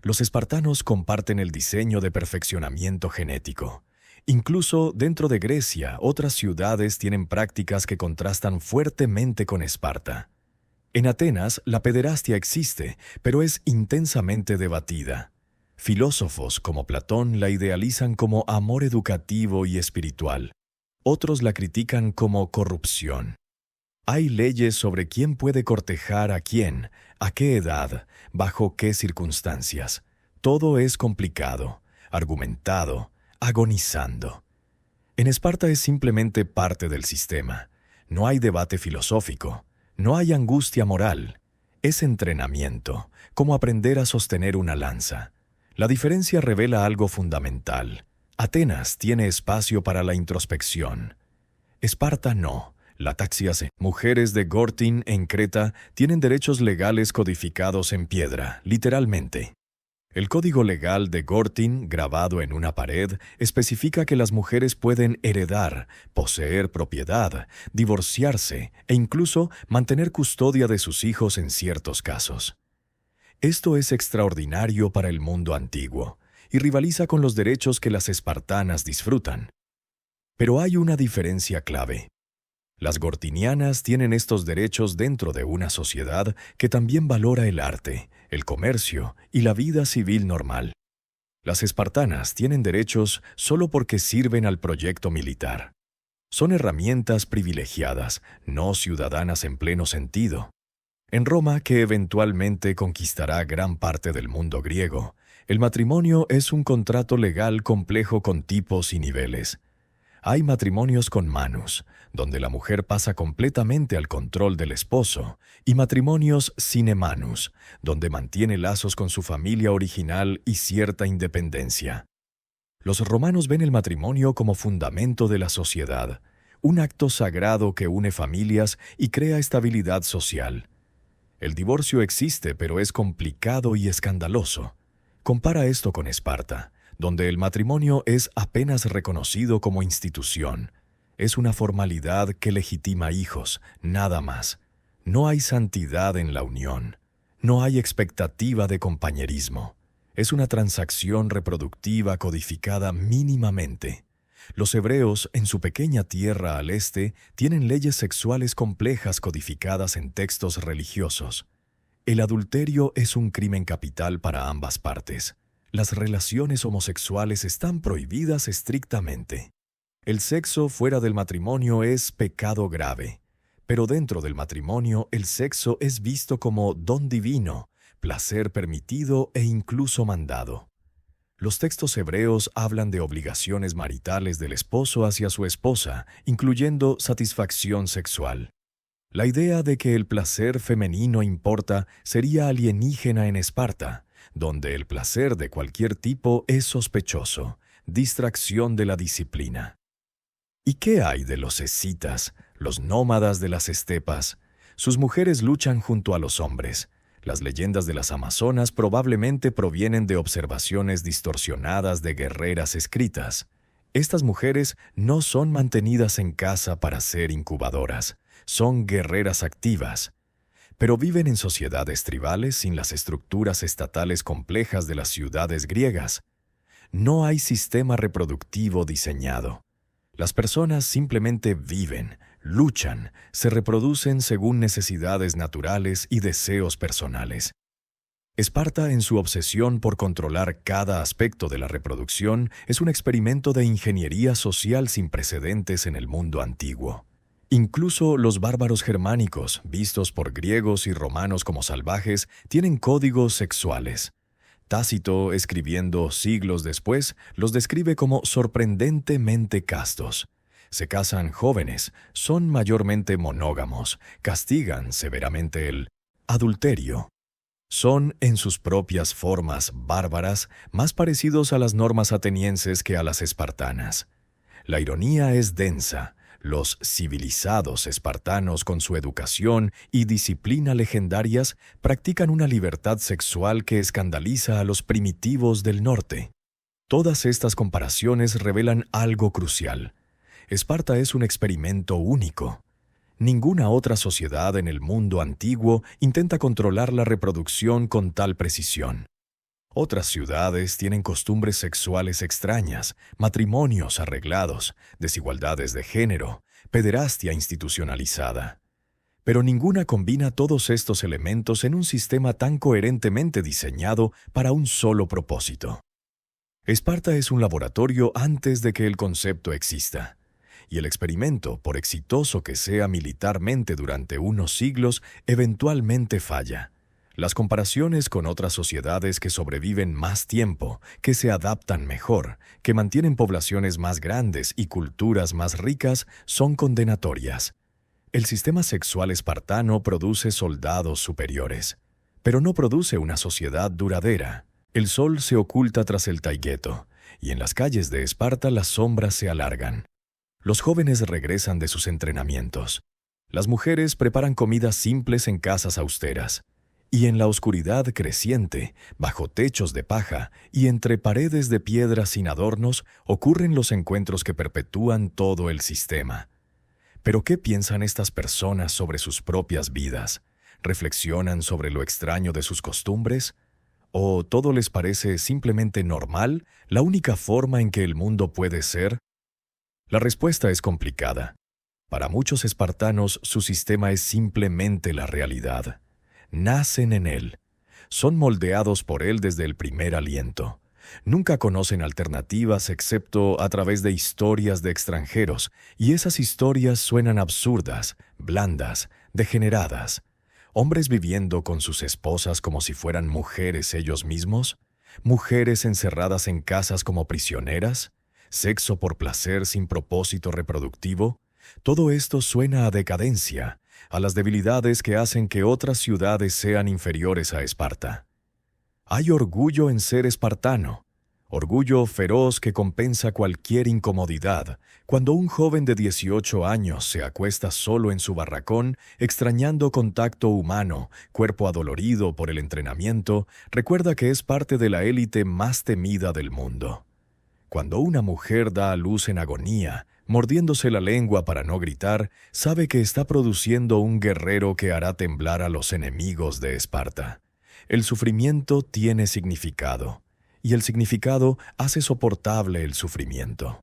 Los espartanos comparten el diseño de perfeccionamiento genético. Incluso dentro de Grecia, otras ciudades tienen prácticas que contrastan fuertemente con Esparta. En Atenas, la pederastia existe, pero es intensamente debatida. Filósofos como Platón la idealizan como amor educativo y espiritual. Otros la critican como corrupción. Hay leyes sobre quién puede cortejar a quién, a qué edad, bajo qué circunstancias. Todo es complicado, argumentado, agonizando. En Esparta es simplemente parte del sistema. No hay debate filosófico, no hay angustia moral. Es entrenamiento, como aprender a sostener una lanza. La diferencia revela algo fundamental. Atenas tiene espacio para la introspección. Esparta no. La taxiase. Mujeres de Gortyn en Creta tienen derechos legales codificados en piedra, literalmente. El código legal de Gortyn, grabado en una pared, especifica que las mujeres pueden heredar, poseer propiedad, divorciarse e incluso mantener custodia de sus hijos en ciertos casos. Esto es extraordinario para el mundo antiguo y rivaliza con los derechos que las espartanas disfrutan. Pero hay una diferencia clave. Las gortinianas tienen estos derechos dentro de una sociedad que también valora el arte, el comercio y la vida civil normal. Las espartanas tienen derechos solo porque sirven al proyecto militar. Son herramientas privilegiadas, no ciudadanas en pleno sentido. En Roma, que eventualmente conquistará gran parte del mundo griego, el matrimonio es un contrato legal complejo con tipos y niveles. Hay matrimonios con manus, donde la mujer pasa completamente al control del esposo, y matrimonios sine manus, donde mantiene lazos con su familia original y cierta independencia. Los romanos ven el matrimonio como fundamento de la sociedad, un acto sagrado que une familias y crea estabilidad social. El divorcio existe, pero es complicado y escandaloso. Compara esto con Esparta, donde el matrimonio es apenas reconocido como institución. Es una formalidad que legitima hijos, nada más. No hay santidad en la unión. No hay expectativa de compañerismo. Es una transacción reproductiva codificada mínimamente. Los hebreos, en su pequeña tierra al este, tienen leyes sexuales complejas codificadas en textos religiosos. El adulterio es un crimen capital para ambas partes. Las relaciones homosexuales están prohibidas estrictamente. El sexo fuera del matrimonio es pecado grave, pero dentro del matrimonio el sexo es visto como don divino, placer permitido e incluso mandado. Los textos hebreos hablan de obligaciones maritales del esposo hacia su esposa, incluyendo satisfacción sexual. La idea de que el placer femenino importa sería alienígena en Esparta, donde el placer de cualquier tipo es sospechoso, distracción de la disciplina. ¿Y qué hay de los escitas, los nómadas de las estepas? Sus mujeres luchan junto a los hombres. Las leyendas de las amazonas probablemente provienen de observaciones distorsionadas de guerreras escritas. Estas mujeres no son mantenidas en casa para ser incubadoras, son guerreras activas, pero viven en sociedades tribales sin las estructuras estatales complejas de las ciudades griegas. No hay sistema reproductivo diseñado. Las personas simplemente viven, luchan, se reproducen según necesidades naturales y deseos personales. Esparta, en su obsesión por controlar cada aspecto de la reproducción, es un experimento de ingeniería social sin precedentes en el mundo antiguo. Incluso los bárbaros germánicos, vistos por griegos y romanos como salvajes, tienen códigos sexuales. Tácito, escribiendo siglos después, los describe como sorprendentemente castos. Se casan jóvenes, son mayormente monógamos, castigan severamente el adulterio. Son, en sus propias formas bárbaras, más parecidos a las normas atenienses que a las espartanas. La ironía es densa. Los civilizados espartanos, con su educación y disciplina legendarias, practican una libertad sexual que escandaliza a los primitivos del norte. Todas estas comparaciones revelan algo crucial. Esparta es un experimento único. Ninguna otra sociedad en el mundo antiguo intenta controlar la reproducción con tal precisión. Otras ciudades tienen costumbres sexuales extrañas, matrimonios arreglados, desigualdades de género, pederastia institucionalizada. Pero ninguna combina todos estos elementos en un sistema tan coherentemente diseñado para un solo propósito. Esparta es un laboratorio antes de que el concepto exista, y el experimento, por exitoso que sea militarmente durante unos siglos, eventualmente falla. Las comparaciones con otras sociedades que sobreviven más tiempo, que se adaptan mejor, que mantienen poblaciones más grandes y culturas más ricas, son condenatorias. El sistema sexual espartano produce soldados superiores, pero no produce una sociedad duradera. El sol se oculta tras el Taygeto, y en las calles de Esparta las sombras se alargan. Los jóvenes regresan de sus entrenamientos. Las mujeres preparan comidas simples en casas austeras. Y en la oscuridad creciente, bajo techos de paja y entre paredes de piedra sin adornos, ocurren los encuentros que perpetúan todo el sistema. ¿Pero qué piensan estas personas sobre sus propias vidas? ¿Reflexionan sobre lo extraño de sus costumbres? ¿O todo les parece simplemente normal, la única forma en que el mundo puede ser? La respuesta es complicada. Para muchos espartanos, su sistema es simplemente la realidad. Nacen en él. Son moldeados por él desde el primer aliento. Nunca conocen alternativas excepto a través de historias de extranjeros, y esas historias suenan absurdas, blandas, degeneradas. Hombres viviendo con sus esposas como si fueran mujeres ellos mismos, mujeres encerradas en casas como prisioneras, sexo por placer sin propósito reproductivo. Todo esto suena a decadencia, a las debilidades que hacen que otras ciudades sean inferiores a Esparta. Hay orgullo en ser espartano, orgullo feroz que compensa cualquier incomodidad. Cuando un joven de 18 años se acuesta solo en su barracón, extrañando contacto humano, cuerpo adolorido por el entrenamiento, recuerda que es parte de la élite más temida del mundo. Cuando una mujer da a luz en agonía, mordiéndose la lengua para no gritar, sabe que está produciendo un guerrero que hará temblar a los enemigos de Esparta. El sufrimiento tiene significado, y el significado hace soportable el sufrimiento.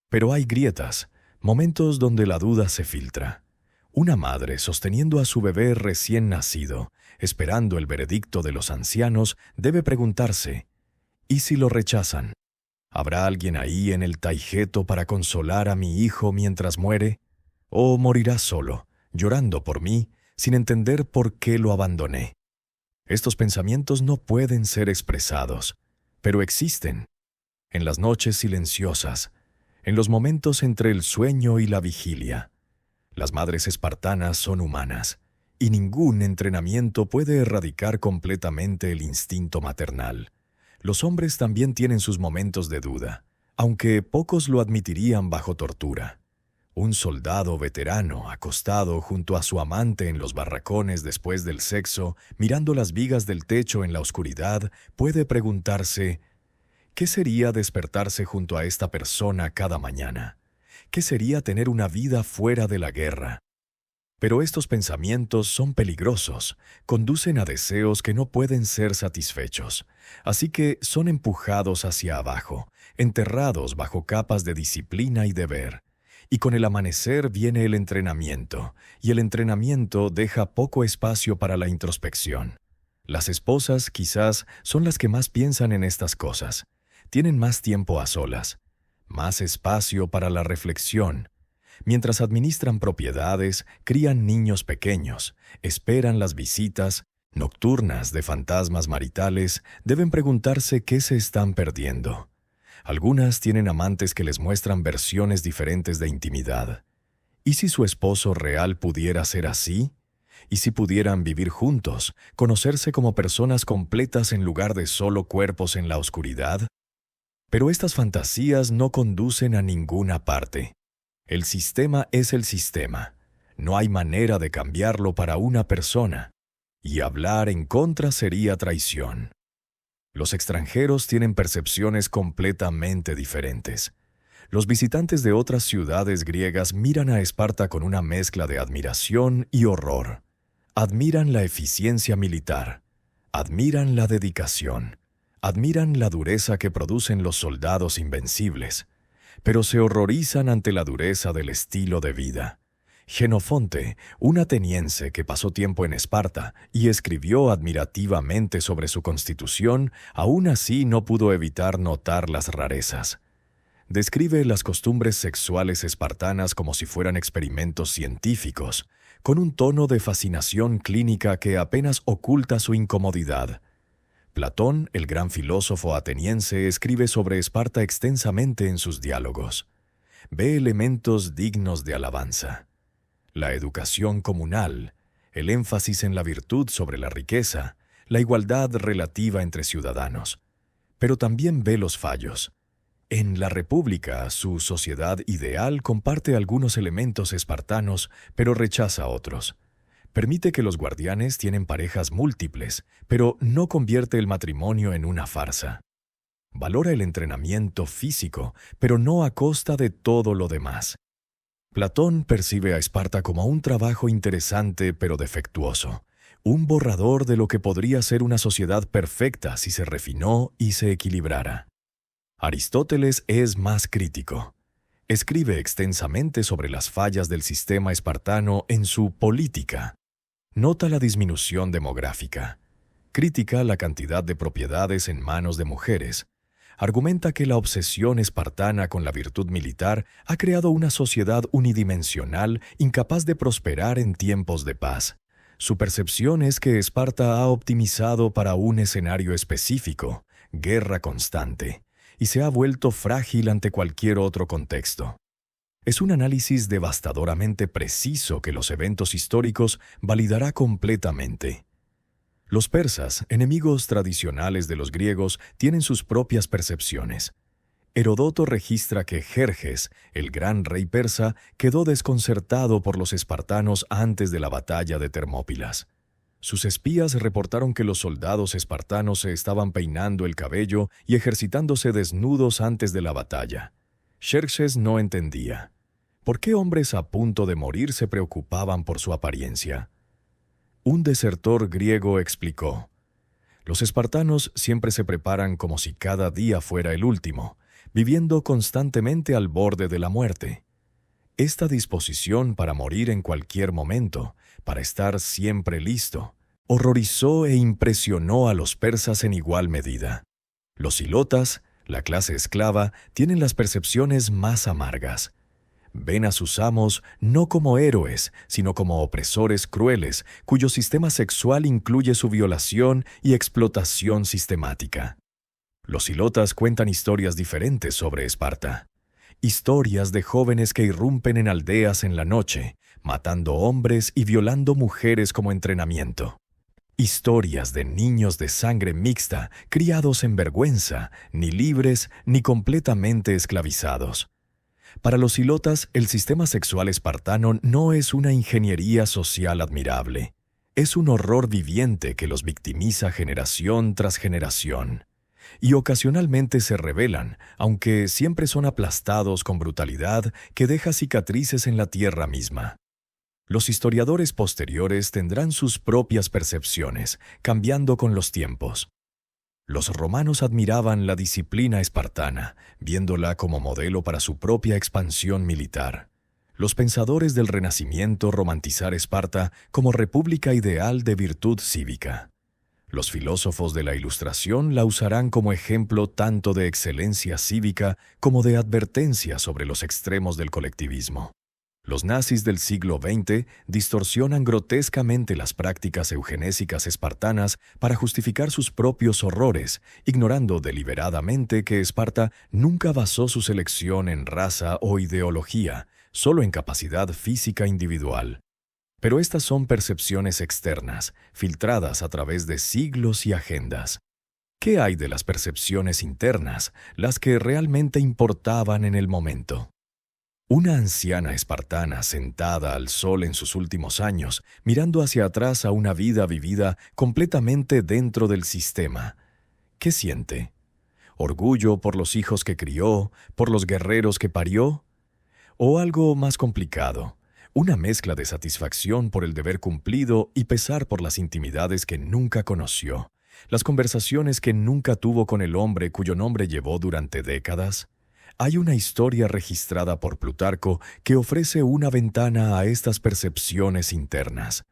Pero hay grietas, momentos donde la duda se filtra. Una madre sosteniendo a su bebé recién nacido, esperando el veredicto de los ancianos, debe preguntarse, ¿y si lo rechazan? ¿Habrá alguien ahí en el Taygeto para consolar a mi hijo mientras muere? ¿O morirá solo, llorando por mí, sin entender por qué lo abandoné? Estos pensamientos no pueden ser expresados, pero existen. En las noches silenciosas, en los momentos entre el sueño y la vigilia. Las madres espartanas son humanas, y ningún entrenamiento puede erradicar completamente el instinto maternal. Los hombres también tienen sus momentos de duda, aunque pocos lo admitirían bajo tortura. Un soldado veterano, acostado junto a su amante en los barracones después del sexo, mirando las vigas del techo en la oscuridad, puede preguntarse, ¿qué sería despertarse junto a esta persona cada mañana? ¿Qué sería tener una vida fuera de la guerra? Pero estos pensamientos son peligrosos, conducen a deseos que no pueden ser satisfechos, así que son empujados hacia abajo, enterrados bajo capas de disciplina y deber. Y con el amanecer viene el entrenamiento, y el entrenamiento deja poco espacio para la introspección. Las esposas, quizás, son las que más piensan en estas cosas. Tienen más tiempo a solas, más espacio para la reflexión. Mientras administran propiedades, crían niños pequeños, esperan las visitas nocturnas de fantasmas maritales, deben preguntarse qué se están perdiendo. Algunas tienen amantes que les muestran versiones diferentes de intimidad. ¿Y si su esposo real pudiera ser así? ¿Y si pudieran vivir juntos, conocerse como personas completas en lugar de solo cuerpos en la oscuridad? Pero estas fantasías no conducen a ninguna parte. El sistema es el sistema. No hay manera de cambiarlo para una persona. Y hablar en contra sería traición. Los extranjeros tienen percepciones completamente diferentes. Los visitantes de otras ciudades griegas miran a Esparta con una mezcla de admiración y horror. Admiran la eficiencia militar. Admiran la dedicación. Admiran la dureza que producen los soldados invencibles. Pero se horrorizan ante la dureza del estilo de vida. Jenofonte, un ateniense que pasó tiempo en Esparta y escribió admirativamente sobre su constitución, aún así no pudo evitar notar las rarezas. Describe las costumbres sexuales espartanas como si fueran experimentos científicos, con un tono de fascinación clínica que apenas oculta su incomodidad. Platón, el gran filósofo ateniense, escribe sobre Esparta extensamente en sus diálogos. Ve elementos dignos de alabanza. La educación comunal, el énfasis en la virtud sobre la riqueza, la igualdad relativa entre ciudadanos. Pero también ve los fallos. En la República, su sociedad ideal comparte algunos elementos espartanos, pero rechaza otros. Permite que los guardianes tienen parejas múltiples, pero no convierte el matrimonio en una farsa. Valora el entrenamiento físico, pero no a costa de todo lo demás. Platón percibe a Esparta como un trabajo interesante pero defectuoso, un borrador de lo que podría ser una sociedad perfecta si se refinó y se equilibrara. Aristóteles es más crítico. Escribe extensamente sobre las fallas del sistema espartano en su Política. Nota la disminución demográfica. Critica la cantidad de propiedades en manos de mujeres. Argumenta que la obsesión espartana con la virtud militar ha creado una sociedad unidimensional incapaz de prosperar en tiempos de paz. Su percepción es que Esparta ha optimizado para un escenario específico, guerra constante, y se ha vuelto frágil ante cualquier otro contexto. Es un análisis devastadoramente preciso que los eventos históricos validará completamente. Los persas, enemigos tradicionales de los griegos, tienen sus propias percepciones. Herodoto registra que Jerjes, el gran rey persa, quedó desconcertado por los espartanos antes de la batalla de Termópilas. Sus espías reportaron que los soldados espartanos se estaban peinando el cabello y ejercitándose desnudos antes de la batalla. Xerxes no entendía. ¿Por qué hombres a punto de morir se preocupaban por su apariencia? Un desertor griego explicó: los espartanos siempre se preparan como si cada día fuera el último, viviendo constantemente al borde de la muerte. Esta disposición para morir en cualquier momento, para estar siempre listo, horrorizó e impresionó a los persas en igual medida. Los hilotas, la clase esclava, tienen las percepciones más amargas. Ven a sus amos no como héroes, sino como opresores crueles, cuyo sistema sexual incluye su violación y explotación sistemática. Los hilotas cuentan historias diferentes sobre Esparta. Historias de jóvenes que irrumpen en aldeas en la noche, matando hombres y violando mujeres como entrenamiento. Historias de niños de sangre mixta, criados en vergüenza, ni libres ni completamente esclavizados. Para los hilotas, el sistema sexual espartano no es una ingeniería social admirable. Es un horror viviente que los victimiza generación tras generación. Y ocasionalmente se rebelan, aunque siempre son aplastados con brutalidad que deja cicatrices en la tierra misma. Los historiadores posteriores tendrán sus propias percepciones, cambiando con los tiempos. Los romanos admiraban la disciplina espartana, viéndola como modelo para su propia expansión militar. Los pensadores del Renacimiento romantizar Esparta como república ideal de virtud cívica. Los filósofos de la Ilustración la usarán como ejemplo tanto de excelencia cívica como de advertencia sobre los extremos del colectivismo. Los nazis del siglo XX distorsionan grotescamente las prácticas eugenésicas espartanas para justificar sus propios horrores, ignorando deliberadamente que Esparta nunca basó su selección en raza o ideología, solo en capacidad física individual. Pero estas son percepciones externas, filtradas a través de siglos y agendas. ¿Qué hay de las percepciones internas, las que realmente importaban en el momento? Una anciana espartana sentada al sol en sus últimos años, mirando hacia atrás a una vida vivida completamente dentro del sistema. ¿Qué siente? ¿Orgullo por los hijos que crió, por los guerreros que parió? ¿O algo más complicado? Una mezcla de satisfacción por el deber cumplido y pesar por las intimidades que nunca conoció, las conversaciones que nunca tuvo con el hombre cuyo nombre llevó durante décadas. Hay una historia registrada por Plutarco que ofrece una ventana a estas percepciones internas.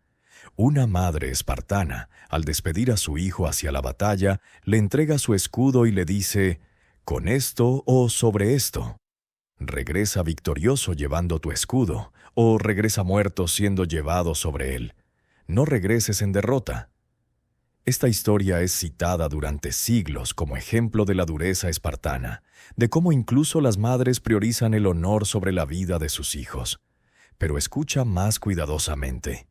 Una madre espartana, al despedir a su hijo hacia la batalla, le entrega su escudo y le dice: «Con esto o sobre esto. Regresa victorioso llevando tu escudo, o regresa muerto siendo llevado sobre él. No regreses en derrota». Esta historia es citada durante siglos como ejemplo de la dureza espartana, de cómo incluso las madres priorizan el honor sobre la vida de sus hijos. Pero escucha más cuidadosamente.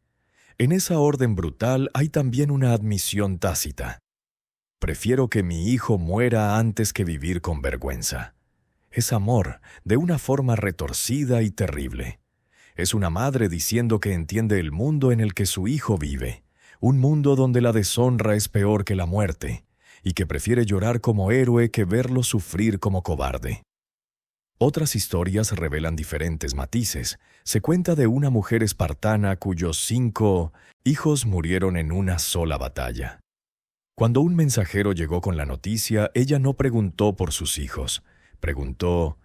En esa orden brutal hay también una admisión tácita. Prefiero que mi hijo muera antes que vivir con vergüenza. Es amor, de una forma retorcida y terrible. Es una madre diciendo que entiende el mundo en el que su hijo vive. Un mundo donde la deshonra es peor que la muerte, y que prefiere llorar como héroe que verlo sufrir como cobarde. Otras historias revelan diferentes matices. Se cuenta de una mujer espartana cuyos 5 hijos murieron en una sola batalla. Cuando un mensajero llegó con la noticia, ella no preguntó por sus hijos. Preguntó: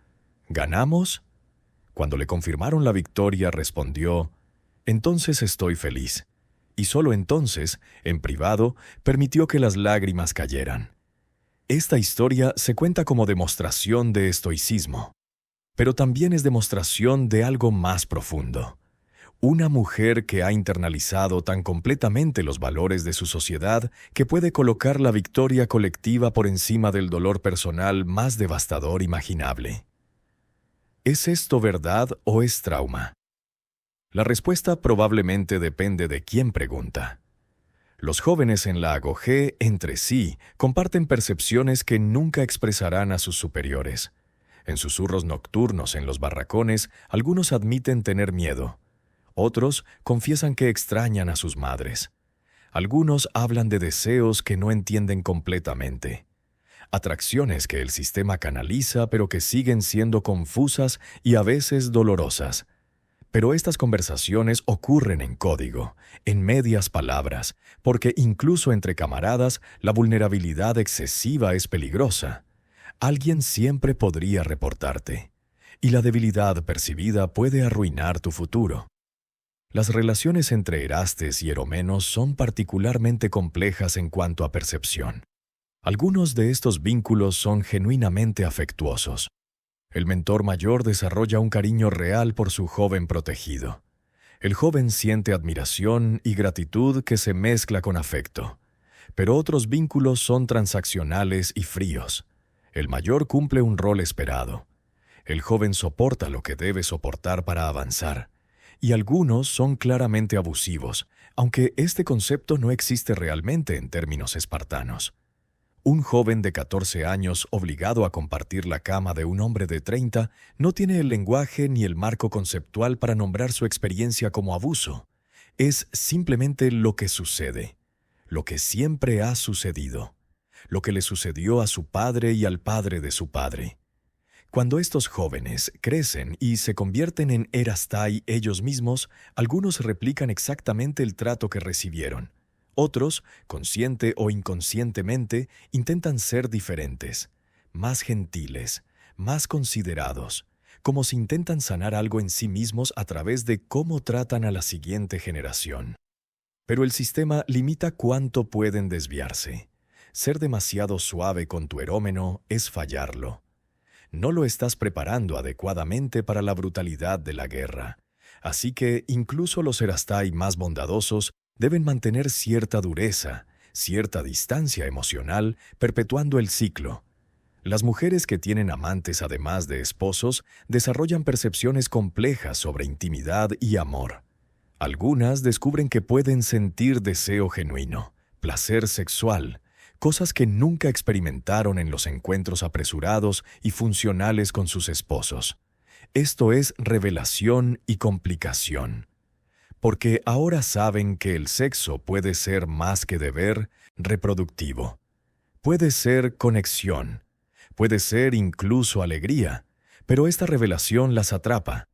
¿ganamos? Cuando le confirmaron la victoria, respondió: «Entonces estoy feliz». Y solo entonces, en privado, permitió que las lágrimas cayeran. Esta historia se cuenta como demostración de estoicismo, pero también es demostración de algo más profundo. Una mujer que ha internalizado tan completamente los valores de su sociedad que puede colocar la victoria colectiva por encima del dolor personal más devastador imaginable. ¿Es esto verdad o es trauma? La respuesta probablemente depende de quién pregunta. Los jóvenes en la AGOG entre sí comparten percepciones que nunca expresarán a sus superiores. En susurros nocturnos en los barracones, algunos admiten tener miedo. Otros confiesan que extrañan a sus madres. Algunos hablan de deseos que no entienden completamente. Atracciones que el sistema canaliza pero que siguen siendo confusas y a veces dolorosas. Pero estas conversaciones ocurren en código, en medias palabras, porque incluso entre camaradas la vulnerabilidad excesiva es peligrosa. Alguien siempre podría reportarte, y la debilidad percibida puede arruinar tu futuro. Las relaciones entre Erastes y Eromenos son particularmente complejas en cuanto a percepción. Algunos de estos vínculos son genuinamente afectuosos. El mentor mayor desarrolla un cariño real por su joven protegido. El joven siente admiración y gratitud que se mezcla con afecto. Pero otros vínculos son transaccionales y fríos. El mayor cumple un rol esperado. El joven soporta lo que debe soportar para avanzar. Y algunos son claramente abusivos, aunque este concepto no existe realmente en términos espartanos. Un joven de 14 años obligado a compartir la cama de un hombre de 30 no tiene el lenguaje ni el marco conceptual para nombrar su experiencia como abuso. Es simplemente lo que sucede, lo que siempre ha sucedido, lo que le sucedió a su padre y al padre de su padre. Cuando estos jóvenes crecen y se convierten en erastai ellos mismos, algunos replican exactamente el trato que recibieron. Otros, consciente o inconscientemente, intentan ser diferentes, más gentiles, más considerados, como si intentan sanar algo en sí mismos a través de cómo tratan a la siguiente generación. Pero el sistema limita cuánto pueden desviarse. Ser demasiado suave con tu erómeno es fallarlo. No lo estás preparando adecuadamente para la brutalidad de la guerra. Así que incluso los erastai más bondadosos deben mantener cierta dureza, cierta distancia emocional, perpetuando el ciclo. Las mujeres que tienen amantes además de esposos desarrollan percepciones complejas sobre intimidad y amor. Algunas descubren que pueden sentir deseo genuino, placer sexual, cosas que nunca experimentaron en los encuentros apresurados y funcionales con sus esposos. Esto es revelación y complicación. Porque ahora saben que el sexo puede ser más que deber reproductivo. Puede ser conexión, puede ser incluso alegría, pero esta revelación las atrapa.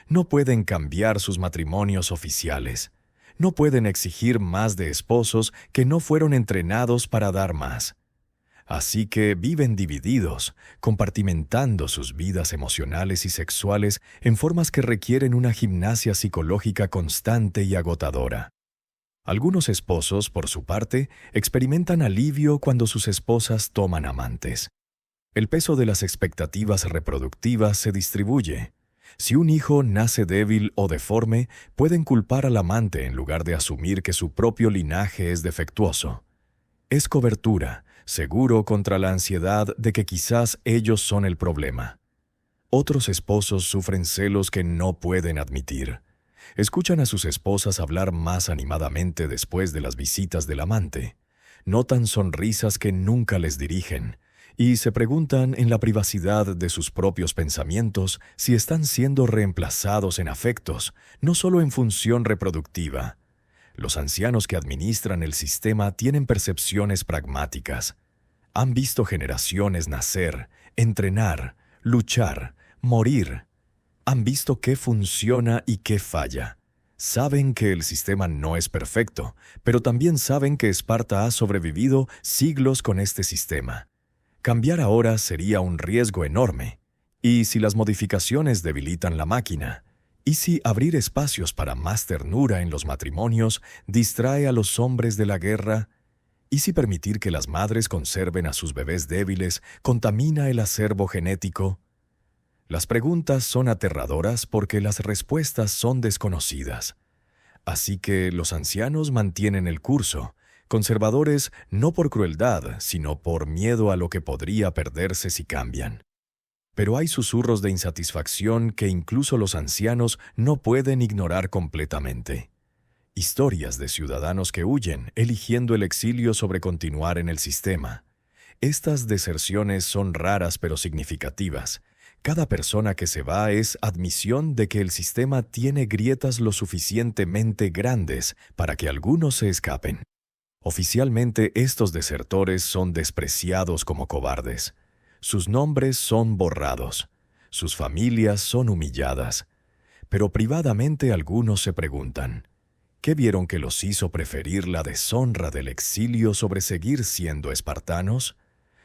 No pueden cambiar sus matrimonios oficiales. No pueden exigir más de esposos que no fueron entrenados para dar más. Así que viven divididos, compartimentando sus vidas emocionales y sexuales en formas que requieren una gimnasia psicológica constante y agotadora. Algunos esposos, por su parte, experimentan alivio cuando sus esposas toman amantes. El peso de las expectativas reproductivas se distribuye. Si un hijo nace débil o deforme, pueden culpar al amante en lugar de asumir que su propio linaje es defectuoso. Es cobertura, seguro contra la ansiedad de que quizás ellos son el problema. Otros esposos sufren celos que no pueden admitir. Escuchan a sus esposas hablar más animadamente después de las visitas del amante. Notan sonrisas que nunca les dirigen. Y se preguntan en la privacidad de sus propios pensamientos si están siendo reemplazados en afectos, no solo en función reproductiva. Los ancianos que administran el sistema tienen percepciones pragmáticas. Han visto generaciones nacer, entrenar, luchar, morir. Han visto qué funciona y qué falla. Saben que el sistema no es perfecto, pero también saben que Esparta ha sobrevivido siglos con este sistema. Cambiar ahora sería un riesgo enorme. ¿Y si las modificaciones debilitan la máquina? ¿Y si abrir espacios para más ternura en los matrimonios distrae a los hombres de la guerra? ¿Y si permitir que las madres conserven a sus bebés débiles contamina el acervo genético? Las preguntas son aterradoras porque las respuestas son desconocidas. Así que los ancianos mantienen el curso, conservadores no por crueldad, sino por miedo a lo que podría perderse si cambian. Pero hay susurros de insatisfacción que incluso los ancianos no pueden ignorar completamente. Historias de ciudadanos que huyen, eligiendo el exilio sobre continuar en el sistema. Estas deserciones son raras pero significativas. Cada persona que se va es admisión de que el sistema tiene grietas lo suficientemente grandes para que algunos se escapen. Oficialmente, estos desertores son despreciados como cobardes. Sus nombres son borrados. Sus familias son humilladas. Pero privadamente algunos se preguntan, ¿qué vieron que los hizo preferir la deshonra del exilio sobre seguir siendo espartanos?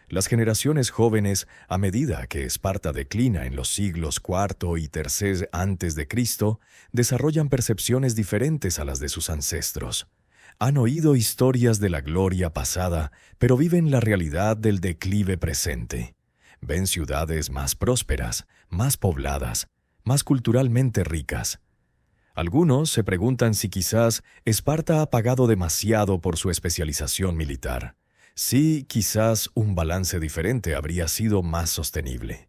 Las generaciones jóvenes, a medida que Esparta declina en los siglos IV y III antes de Cristo, desarrollan percepciones diferentes a las de sus ancestros. Han oído historias de la gloria pasada, pero viven la realidad del declive presente. Ven ciudades más prósperas, más pobladas, más culturalmente ricas. Algunos se preguntan si quizás Esparta ha pagado demasiado por su especialización militar. Sí, quizás un balance diferente habría sido más sostenible.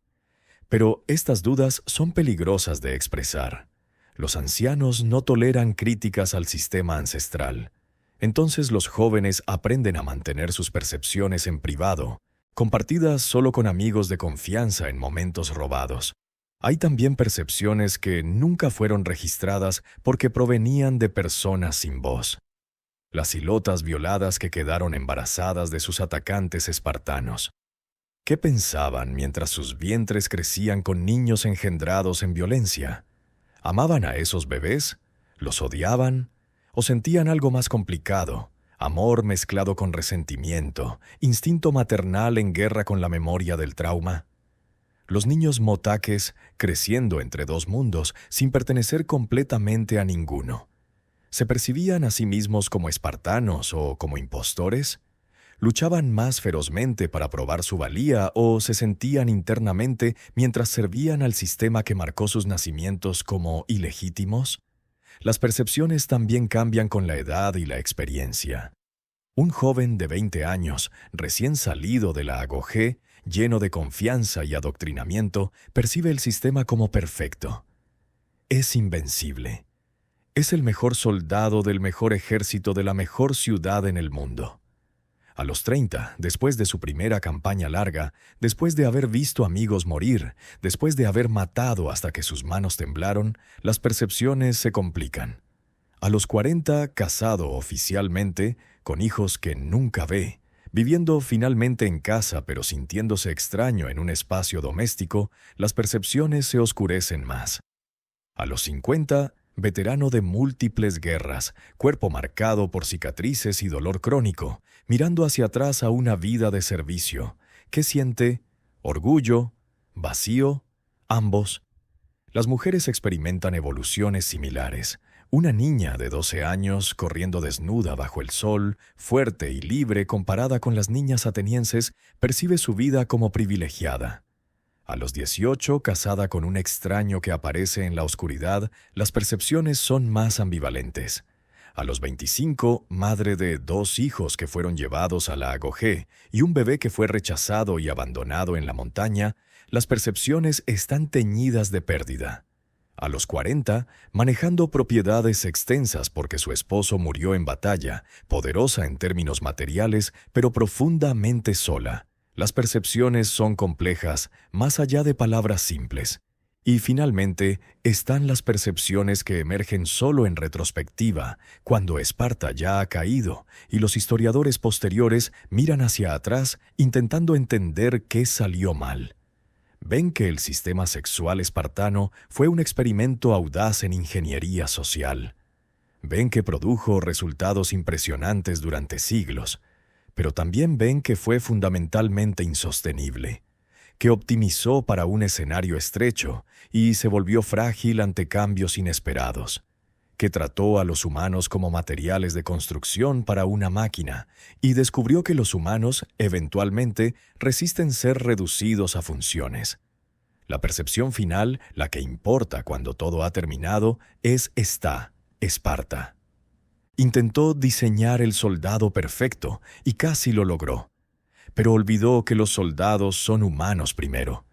Pero estas dudas son peligrosas de expresar. Los ancianos no toleran críticas al sistema ancestral. Entonces los jóvenes aprenden a mantener sus percepciones en privado, compartidas solo con amigos de confianza en momentos robados. Hay también percepciones que nunca fueron registradas porque provenían de personas sin voz. Las hilotas violadas que quedaron embarazadas de sus atacantes espartanos. ¿Qué pensaban mientras sus vientres crecían con niños engendrados en violencia? ¿Amaban a esos bebés? ¿Los odiaban? ¿O sentían algo más complicado? Amor mezclado con resentimiento, instinto maternal en guerra con la memoria del trauma. Los niños motaques creciendo entre dos mundos sin pertenecer completamente a ninguno. ¿Se percibían a sí mismos como espartanos o como impostores? ¿Luchaban más ferozmente para probar su valía o se sentían internamente mientras servían al sistema que marcó sus nacimientos como ilegítimos? Las percepciones también cambian con la edad y la experiencia. Un joven de 20 años, recién salido de la agogé, lleno de confianza y adoctrinamiento, percibe el sistema como perfecto. Es invencible. Es el mejor soldado del mejor ejército de la mejor ciudad en el mundo. A los 30, después de su primera campaña larga, después de haber visto amigos morir, después de haber matado hasta que sus manos temblaron, las percepciones se complican. A los 40, casado oficialmente, con hijos que nunca ve, viviendo finalmente en casa pero sintiéndose extraño en un espacio doméstico, las percepciones se oscurecen más. A los 50, veterano de múltiples guerras, cuerpo marcado por cicatrices y dolor crónico, mirando hacia atrás a una vida de servicio. ¿Qué siente? ¿Orgullo? ¿Vacío? Ambos. Las mujeres experimentan evoluciones similares. Una niña de 12 años corriendo desnuda bajo el sol, fuerte y libre comparada con las niñas atenienses, percibe su vida como privilegiada. A los 18, casada con un extraño que aparece en la oscuridad, las percepciones son más ambivalentes. A los 25, madre de 2 hijos que fueron llevados a la agogé y un bebé que fue rechazado y abandonado en la montaña, las percepciones están teñidas de pérdida. A los 40, manejando propiedades extensas porque su esposo murió en batalla, poderosa en términos materiales, pero profundamente sola. Las percepciones son complejas, más allá de palabras simples. Y finalmente, están las percepciones que emergen solo en retrospectiva, cuando Esparta ya ha caído, y los historiadores posteriores miran hacia atrás intentando entender qué salió mal. Ven que el sistema sexual espartano fue un experimento audaz en ingeniería social. Ven que produjo resultados impresionantes durante siglos, pero también ven que fue fundamentalmente insostenible. que optimizó para un escenario estrecho y se volvió frágil ante cambios inesperados, que trató a los humanos como materiales de construcción para una máquina y descubrió que los humanos, eventualmente, resisten ser reducidos a funciones. La percepción final, la que importa cuando todo ha terminado, es Esparta. Intentó diseñar el soldado perfecto y casi lo logró, pero olvidó que los soldados son humanos primero,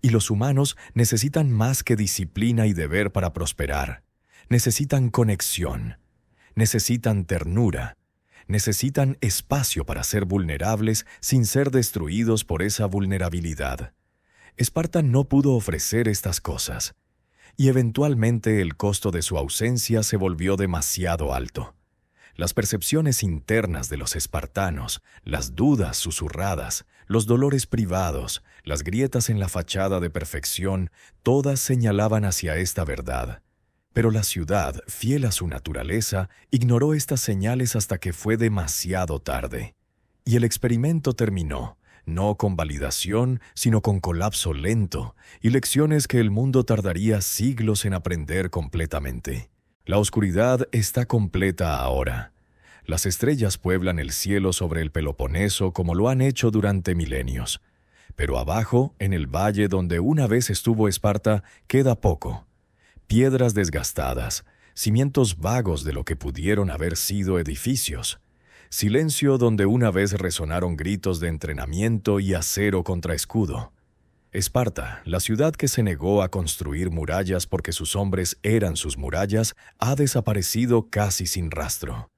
y los humanos necesitan más que disciplina y deber para prosperar. Necesitan conexión, necesitan ternura, necesitan espacio para ser vulnerables sin ser destruidos por esa vulnerabilidad. Esparta no pudo ofrecer estas cosas, y eventualmente el costo de su ausencia se volvió demasiado alto. Las percepciones internas de los espartanos, las dudas susurradas, los dolores privados, las grietas en la fachada de perfección, todas señalaban hacia esta verdad. Pero la ciudad, fiel a su naturaleza, ignoró estas señales hasta que fue demasiado tarde. Y el experimento terminó, no con validación, sino con colapso lento, y lecciones que el mundo tardaría siglos en aprender completamente. La oscuridad está completa ahora. Las estrellas pueblan el cielo sobre el Peloponeso como lo han hecho durante milenios. Pero abajo, en el valle donde una vez estuvo Esparta, queda poco. Piedras desgastadas, cimientos vagos de lo que pudieron haber sido edificios. Silencio donde una vez resonaron gritos de entrenamiento y acero contra escudo. Esparta, la ciudad que se negó a construir murallas porque sus hombres eran sus murallas, ha desaparecido casi sin rastro.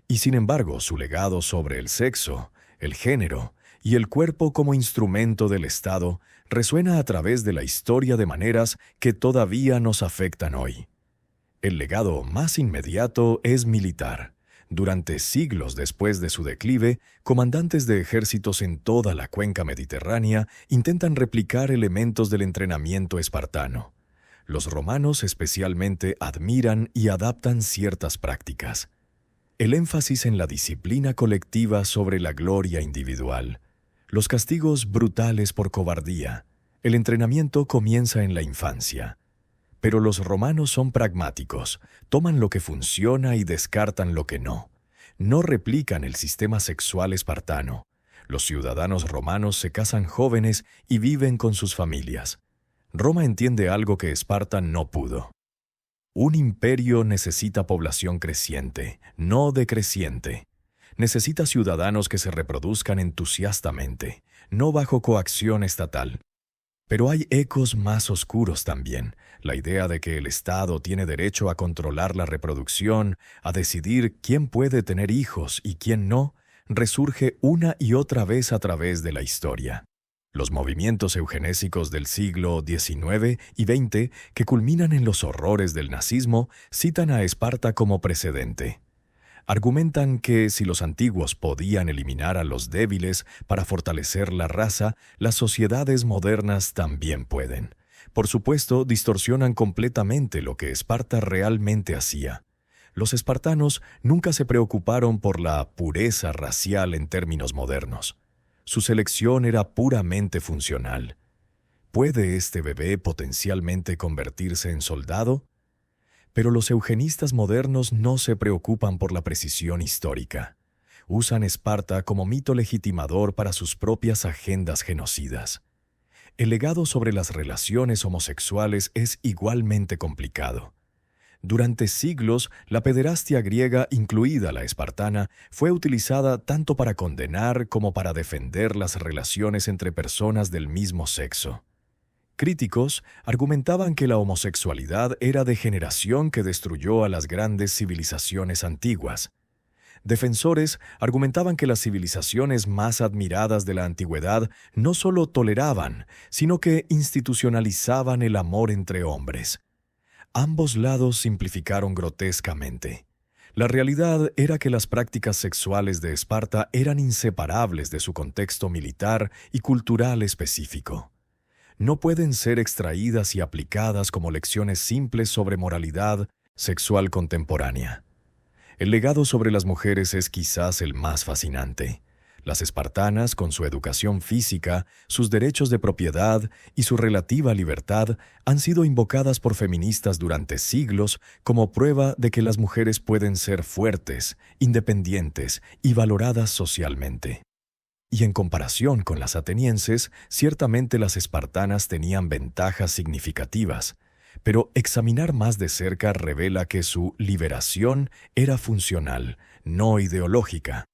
Y sin embargo, su legado sobre el sexo, el género y el cuerpo como instrumento del Estado resuena a través de la historia de maneras que todavía nos afectan hoy. El legado más inmediato es militar. Durante siglos después de su declive, comandantes de ejércitos en toda la cuenca mediterránea intentan replicar elementos del entrenamiento espartano. Los romanos especialmente admiran y adaptan ciertas prácticas. El énfasis en la disciplina colectiva sobre la gloria individual. Los castigos brutales por cobardía. El entrenamiento comienza en la infancia. Pero los romanos son pragmáticos, toman lo que funciona y descartan lo que no. No replican el sistema sexual espartano. Los ciudadanos romanos se casan jóvenes y viven con sus familias. Roma entiende algo que Esparta no pudo. Un imperio necesita población creciente, no decreciente. Necesita ciudadanos que se reproduzcan entusiastamente, no bajo coacción estatal. Pero hay ecos más oscuros también, la idea de que el Estado tiene derecho a controlar la reproducción, a decidir quién puede tener hijos y quién no, resurge una y otra vez a través de la historia. Los movimientos eugenésicos del siglo XIX y XX, que culminan en los horrores del nazismo, citan a Esparta como precedente. Argumentan que si los antiguos podían eliminar a los débiles para fortalecer la raza, las sociedades modernas también pueden. Por supuesto, distorsionan completamente lo que Esparta realmente hacía. Los espartanos nunca se preocuparon por la pureza racial en términos modernos. Su selección era puramente funcional. ¿Puede este bebé potencialmente convertirse en soldado? Pero los eugenistas modernos no se preocupan por la precisión histórica. Usan Esparta como mito legitimador para sus propias agendas genocidas. El legado sobre las relaciones homosexuales es igualmente complicado. Durante siglos, la pederastia griega, incluida la espartana, fue utilizada tanto para condenar como para defender las relaciones entre personas del mismo sexo. Críticos argumentaban que la homosexualidad era degeneración que destruyó a las grandes civilizaciones antiguas. Defensores argumentaban que las civilizaciones más admiradas de la antigüedad no solo toleraban, sino que institucionalizaban el amor entre hombres. Ambos lados simplificaron grotescamente. La realidad era que las prácticas sexuales de Esparta eran inseparables de su contexto militar y cultural específico. No pueden ser extraídas y aplicadas como lecciones simples sobre moralidad sexual contemporánea. El legado sobre las mujeres es quizás el más fascinante. Las espartanas, con su educación física, sus derechos de propiedad y su relativa libertad, han sido invocadas por feministas durante siglos como prueba de que las mujeres pueden ser fuertes, independientes y valoradas socialmente. Y en comparación con las atenienses, ciertamente las espartanas tenían ventajas significativas, pero examinar más de cerca revela que su liberación era funcional, no ideológica.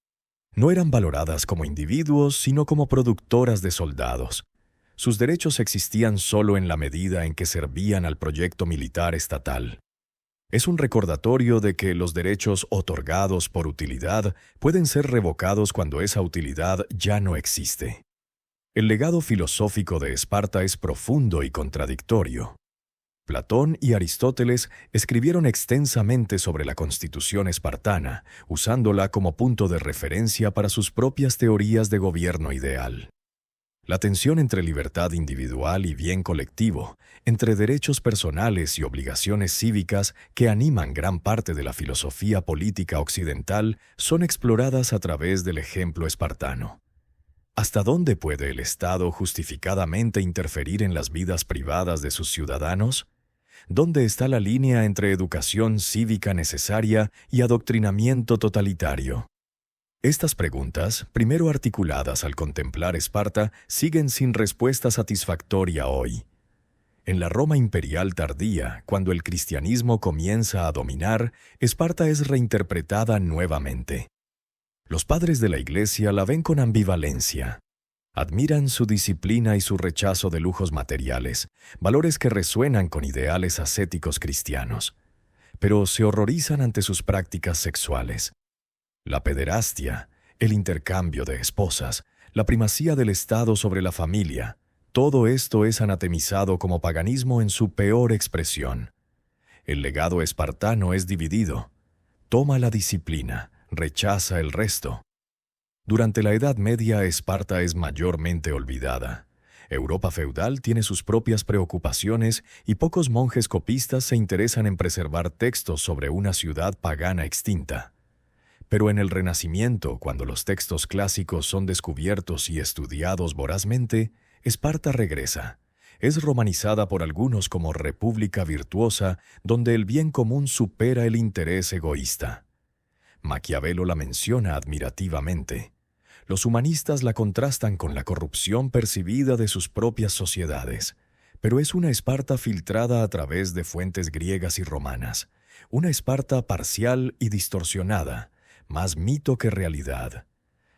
No eran valoradas como individuos, sino como productoras de soldados. Sus derechos existían solo en la medida en que servían al proyecto militar estatal. Es un recordatorio de que los derechos otorgados por utilidad pueden ser revocados cuando esa utilidad ya no existe. El legado filosófico de Esparta es profundo y contradictorio. Platón y Aristóteles escribieron extensamente sobre la constitución espartana, usándola como punto de referencia para sus propias teorías de gobierno ideal. La tensión entre libertad individual y bien colectivo, entre derechos personales y obligaciones cívicas que animan gran parte de la filosofía política occidental, son exploradas a través del ejemplo espartano. ¿Hasta dónde puede el Estado justificadamente interferir en las vidas privadas de sus ciudadanos? ¿Dónde está la línea entre educación cívica necesaria y adoctrinamiento totalitario? Estas preguntas, primero articuladas al contemplar Esparta, siguen sin respuesta satisfactoria hoy. En la Roma imperial tardía, cuando el cristianismo comienza a dominar, Esparta es reinterpretada nuevamente. Los padres de la Iglesia la ven con ambivalencia. Admiran su disciplina y su rechazo de lujos materiales, valores que resuenan con ideales ascéticos cristianos, pero se horrorizan ante sus prácticas sexuales. La pederastia, el intercambio de esposas, la primacía del Estado sobre la familia, todo esto es anatemizado como paganismo en su peor expresión. El legado espartano es dividido. Toma la disciplina, rechaza el resto. Durante la Edad Media, Esparta es mayormente olvidada. Europa feudal tiene sus propias preocupaciones y pocos monjes copistas se interesan en preservar textos sobre una ciudad pagana extinta. Pero en el Renacimiento, cuando los textos clásicos son descubiertos y estudiados vorazmente, Esparta regresa. Es romanizada por algunos como república virtuosa, donde el bien común supera el interés egoísta. Maquiavelo la menciona admirativamente. Los humanistas la contrastan con la corrupción percibida de sus propias sociedades, pero es una Esparta filtrada a través de fuentes griegas y romanas, una Esparta parcial y distorsionada, más mito que realidad.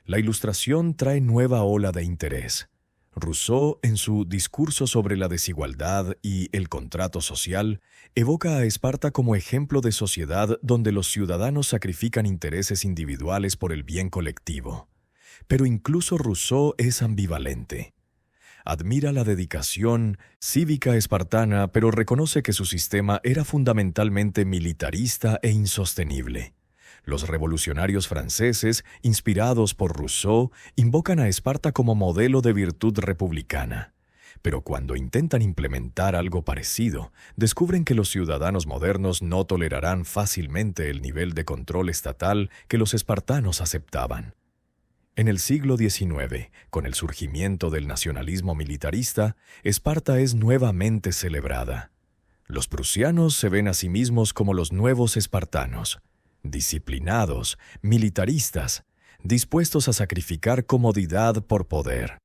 La Ilustración trae nueva ola de interés. Rousseau, en su discurso sobre la desigualdad y el contrato social, evoca a Esparta como ejemplo de sociedad donde los ciudadanos sacrifican intereses individuales por el bien colectivo. Pero incluso Rousseau es ambivalente. Admira la dedicación cívica espartana, pero reconoce que su sistema era fundamentalmente militarista e insostenible. Los revolucionarios franceses, inspirados por Rousseau, invocan a Esparta como modelo de virtud republicana. Pero cuando intentan implementar algo parecido, descubren que los ciudadanos modernos no tolerarán fácilmente el nivel de control estatal que los espartanos aceptaban. En el siglo XIX, con el surgimiento del nacionalismo militarista, Esparta es nuevamente celebrada. Los prusianos se ven a sí mismos como los nuevos espartanos, disciplinados, militaristas, dispuestos a sacrificar comodidad por poder.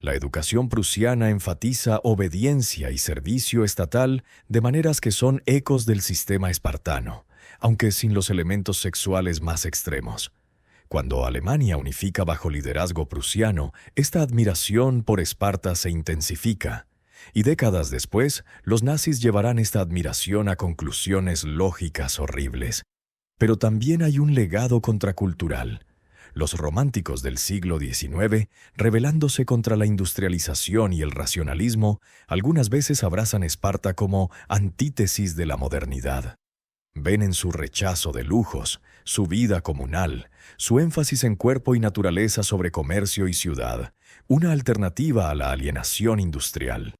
La educación prusiana enfatiza obediencia y servicio estatal de maneras que son ecos del sistema espartano, aunque sin los elementos sexuales más extremos. Cuando Alemania unifica bajo liderazgo prusiano, esta admiración por Esparta se intensifica, y décadas después, los nazis llevarán esta admiración a conclusiones lógicas horribles. Pero también hay un legado contracultural. Los románticos del siglo XIX, rebelándose contra la industrialización y el racionalismo, algunas veces abrazan Esparta como antítesis de la modernidad. Ven en su rechazo de lujos, su vida comunal, su énfasis en cuerpo y naturaleza sobre comercio y ciudad, una alternativa a la alienación industrial.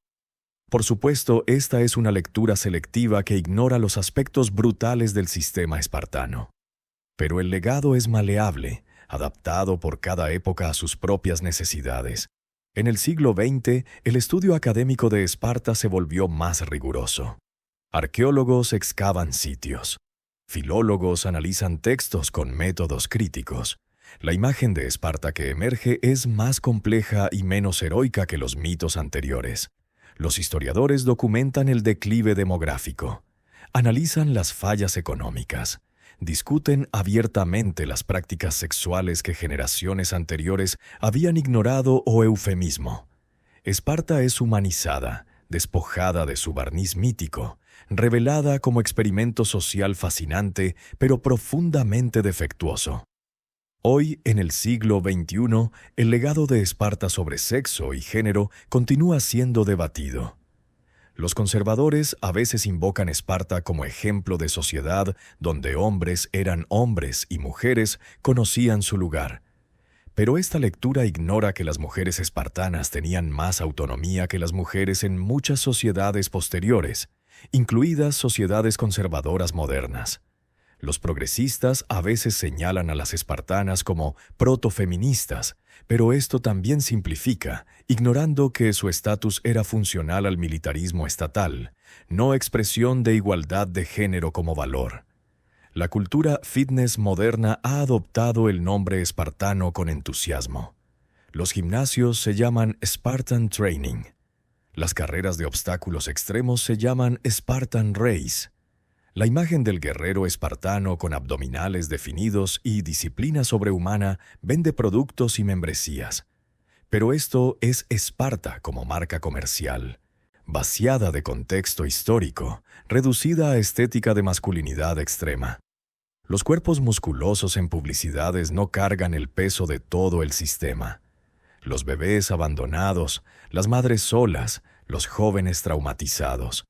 Por supuesto, esta es una lectura selectiva que ignora los aspectos brutales del sistema espartano. Pero el legado es maleable, adaptado por cada época a sus propias necesidades. En el siglo XX, el estudio académico de Esparta se volvió más riguroso. Arqueólogos excavan sitios. Filólogos analizan textos con métodos críticos. La imagen de Esparta que emerge es más compleja y menos heroica que los mitos anteriores. Los historiadores documentan el declive demográfico. Analizan las fallas económicas. Discuten abiertamente las prácticas sexuales que generaciones anteriores habían ignorado o eufemismo. Esparta es humanizada, despojada de su barniz mítico, revelada como experimento social fascinante, pero profundamente defectuoso. Hoy, en el siglo XXI, el legado de Esparta sobre sexo y género continúa siendo debatido. Los conservadores a veces invocan Esparta como ejemplo de sociedad donde hombres eran hombres y mujeres conocían su lugar. Pero esta lectura ignora que las mujeres espartanas tenían más autonomía que las mujeres en muchas sociedades posteriores, incluidas sociedades conservadoras modernas. Los progresistas a veces señalan a las espartanas como protofeministas, pero esto también simplifica, ignorando que su estatus era funcional al militarismo estatal, no expresión de igualdad de género como valor. La cultura fitness moderna ha adoptado el nombre espartano con entusiasmo. Los gimnasios se llaman Spartan Training. Las carreras de obstáculos extremos se llaman Spartan Race. La imagen del guerrero espartano con abdominales definidos y disciplina sobrehumana vende productos y membresías. Pero esto es Esparta como marca comercial, vaciada de contexto histórico, reducida a estética de masculinidad extrema. Los cuerpos musculosos en publicidades no cargan el peso de todo el sistema. Los bebés abandonados, las madres solas, los jóvenes traumatizados.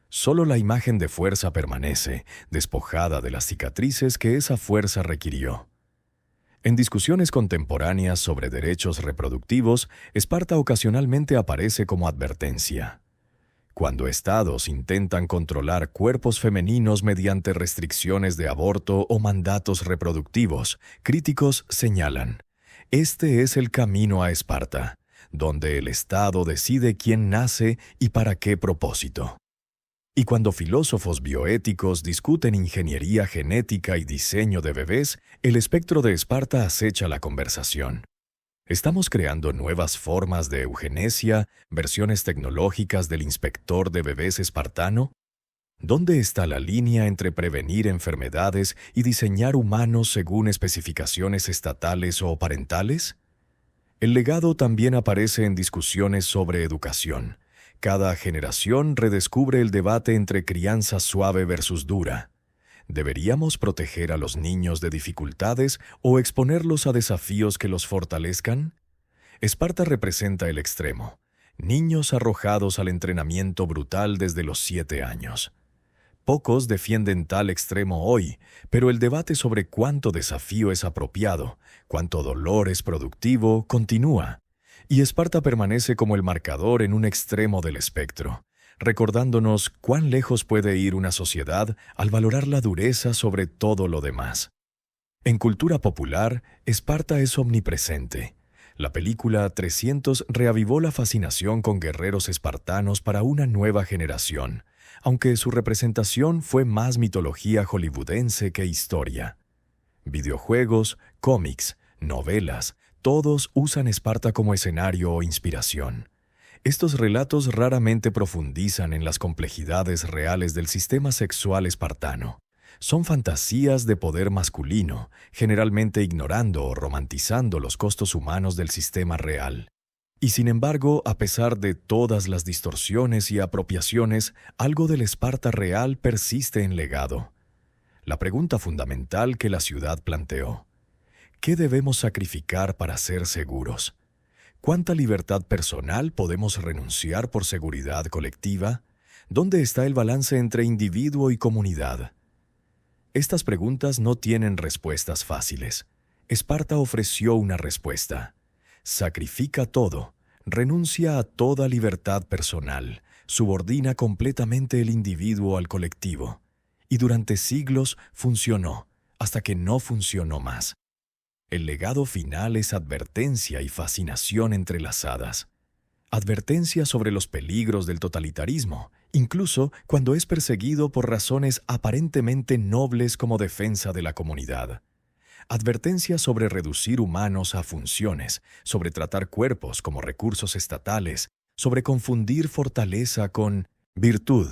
Solo la imagen de fuerza permanece, despojada de las cicatrices que esa fuerza requirió. En discusiones contemporáneas sobre derechos reproductivos, Esparta ocasionalmente aparece como advertencia. Cuando estados intentan controlar cuerpos femeninos mediante restricciones de aborto o mandatos reproductivos, críticos señalan: este es el camino a Esparta, donde el Estado decide quién nace y para qué propósito. Y cuando filósofos bioéticos discuten ingeniería genética y diseño de bebés, el espectro de Esparta acecha la conversación. ¿Estamos creando nuevas formas de eugenesia, versiones tecnológicas del inspector de bebés espartano? ¿Dónde está la línea entre prevenir enfermedades y diseñar humanos según especificaciones estatales o parentales? El legado también aparece en discusiones sobre educación. Cada generación redescubre el debate entre crianza suave versus dura. ¿Deberíamos proteger a los niños de dificultades o exponerlos a desafíos que los fortalezcan? Esparta representa el extremo. Niños arrojados al entrenamiento brutal desde los 7 años. Pocos defienden tal extremo hoy, pero el debate sobre cuánto desafío es apropiado, cuánto dolor es productivo, continúa. Y Esparta permanece como el marcador en un extremo del espectro, recordándonos cuán lejos puede ir una sociedad al valorar la dureza sobre todo lo demás. En cultura popular, Esparta es omnipresente. La película 300 reavivó la fascinación con guerreros espartanos para una nueva generación, aunque su representación fue más mitología hollywoodense que historia. Videojuegos, cómics, novelas, todos usan Esparta como escenario o inspiración. Estos relatos raramente profundizan en las complejidades reales del sistema sexual espartano. Son fantasías de poder masculino, generalmente ignorando o romantizando los costos humanos del sistema real. Y sin embargo, a pesar de todas las distorsiones y apropiaciones, algo del Esparta real persiste en legado. La pregunta fundamental que la ciudad planteó: ¿qué debemos sacrificar para ser seguros? ¿Cuánta libertad personal podemos renunciar por seguridad colectiva? ¿Dónde está el balance entre individuo y comunidad? Estas preguntas no tienen respuestas fáciles. Esparta ofreció una respuesta. Sacrifica todo, renuncia a toda libertad personal, subordina completamente el individuo al colectivo. Y durante siglos funcionó, hasta que no funcionó más. El legado final es advertencia y fascinación entrelazadas. Advertencia sobre los peligros del totalitarismo, incluso cuando es perseguido por razones aparentemente nobles como defensa de la comunidad. Advertencia sobre reducir humanos a funciones, sobre tratar cuerpos como recursos estatales, sobre confundir fortaleza con virtud.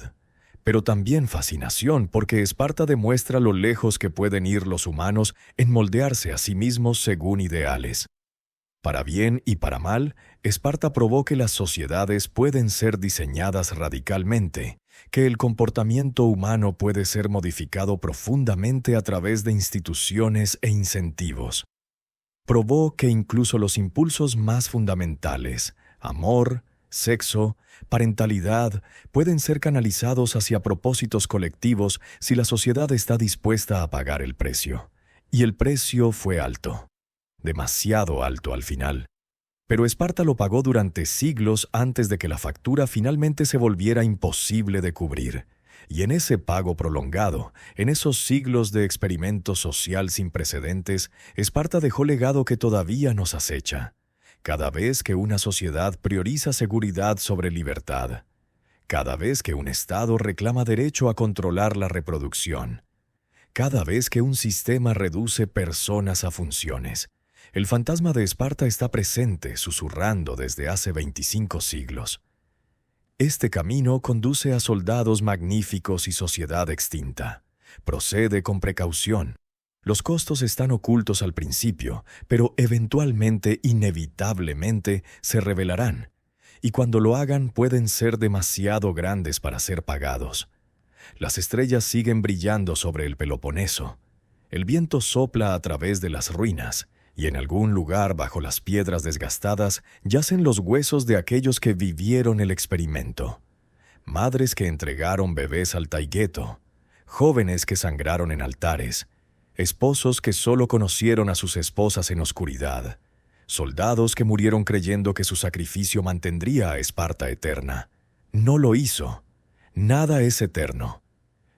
Pero también fascinación, porque Esparta demuestra lo lejos que pueden ir los humanos en moldearse a sí mismos según ideales. Para bien y para mal, Esparta probó que las sociedades pueden ser diseñadas radicalmente, que el comportamiento humano puede ser modificado profundamente a través de instituciones e incentivos. Probó que incluso los impulsos más fundamentales, amor, sexo, parentalidad, pueden ser canalizados hacia propósitos colectivos si la sociedad está dispuesta a pagar el precio. Y el precio fue alto. Demasiado alto al final. Pero Esparta lo pagó durante siglos antes de que la factura finalmente se volviera imposible de cubrir. Y en ese pago prolongado, en esos siglos de experimento social sin precedentes, Esparta dejó legado que todavía nos acecha. Cada vez que una sociedad prioriza seguridad sobre libertad. Cada vez que un Estado reclama derecho a controlar la reproducción. Cada vez que un sistema reduce personas a funciones. El fantasma de Esparta está presente, susurrando desde hace 25 siglos. Este camino conduce a soldados magníficos y sociedad extinta. Procede con precaución. Los costos están ocultos al principio, pero eventualmente, inevitablemente, se revelarán. Y cuando lo hagan pueden ser demasiado grandes para ser pagados. Las estrellas siguen brillando sobre el Peloponeso. El viento sopla a través de las ruinas. Y en algún lugar bajo las piedras desgastadas yacen los huesos de aquellos que vivieron el experimento. Madres que entregaron bebés al Taygeto, jóvenes que sangraron en altares, esposos que solo conocieron a sus esposas en oscuridad, soldados que murieron creyendo que su sacrificio mantendría a Esparta eterna. No lo hizo. Nada es eterno.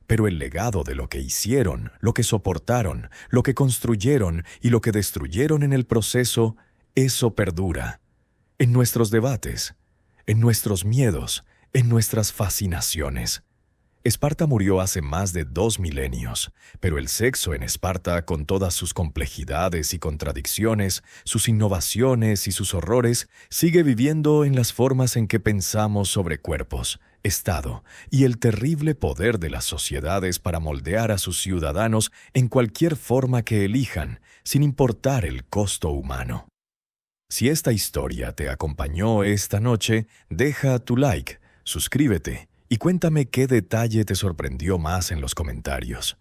Pero el legado de lo que hicieron, lo que soportaron, lo que construyeron y lo que destruyeron en el proceso, eso perdura. En nuestros debates, en nuestros miedos, en nuestras fascinaciones. Esparta murió hace más de 2 milenios, pero el sexo en Esparta, con todas sus complejidades y contradicciones, sus innovaciones y sus horrores, sigue viviendo en las formas en que pensamos sobre cuerpos, Estado y el terrible poder de las sociedades para moldear a sus ciudadanos en cualquier forma que elijan, sin importar el costo humano. Si esta historia te acompañó esta noche, deja tu like, suscríbete y cuéntame qué detalle te sorprendió más en los comentarios.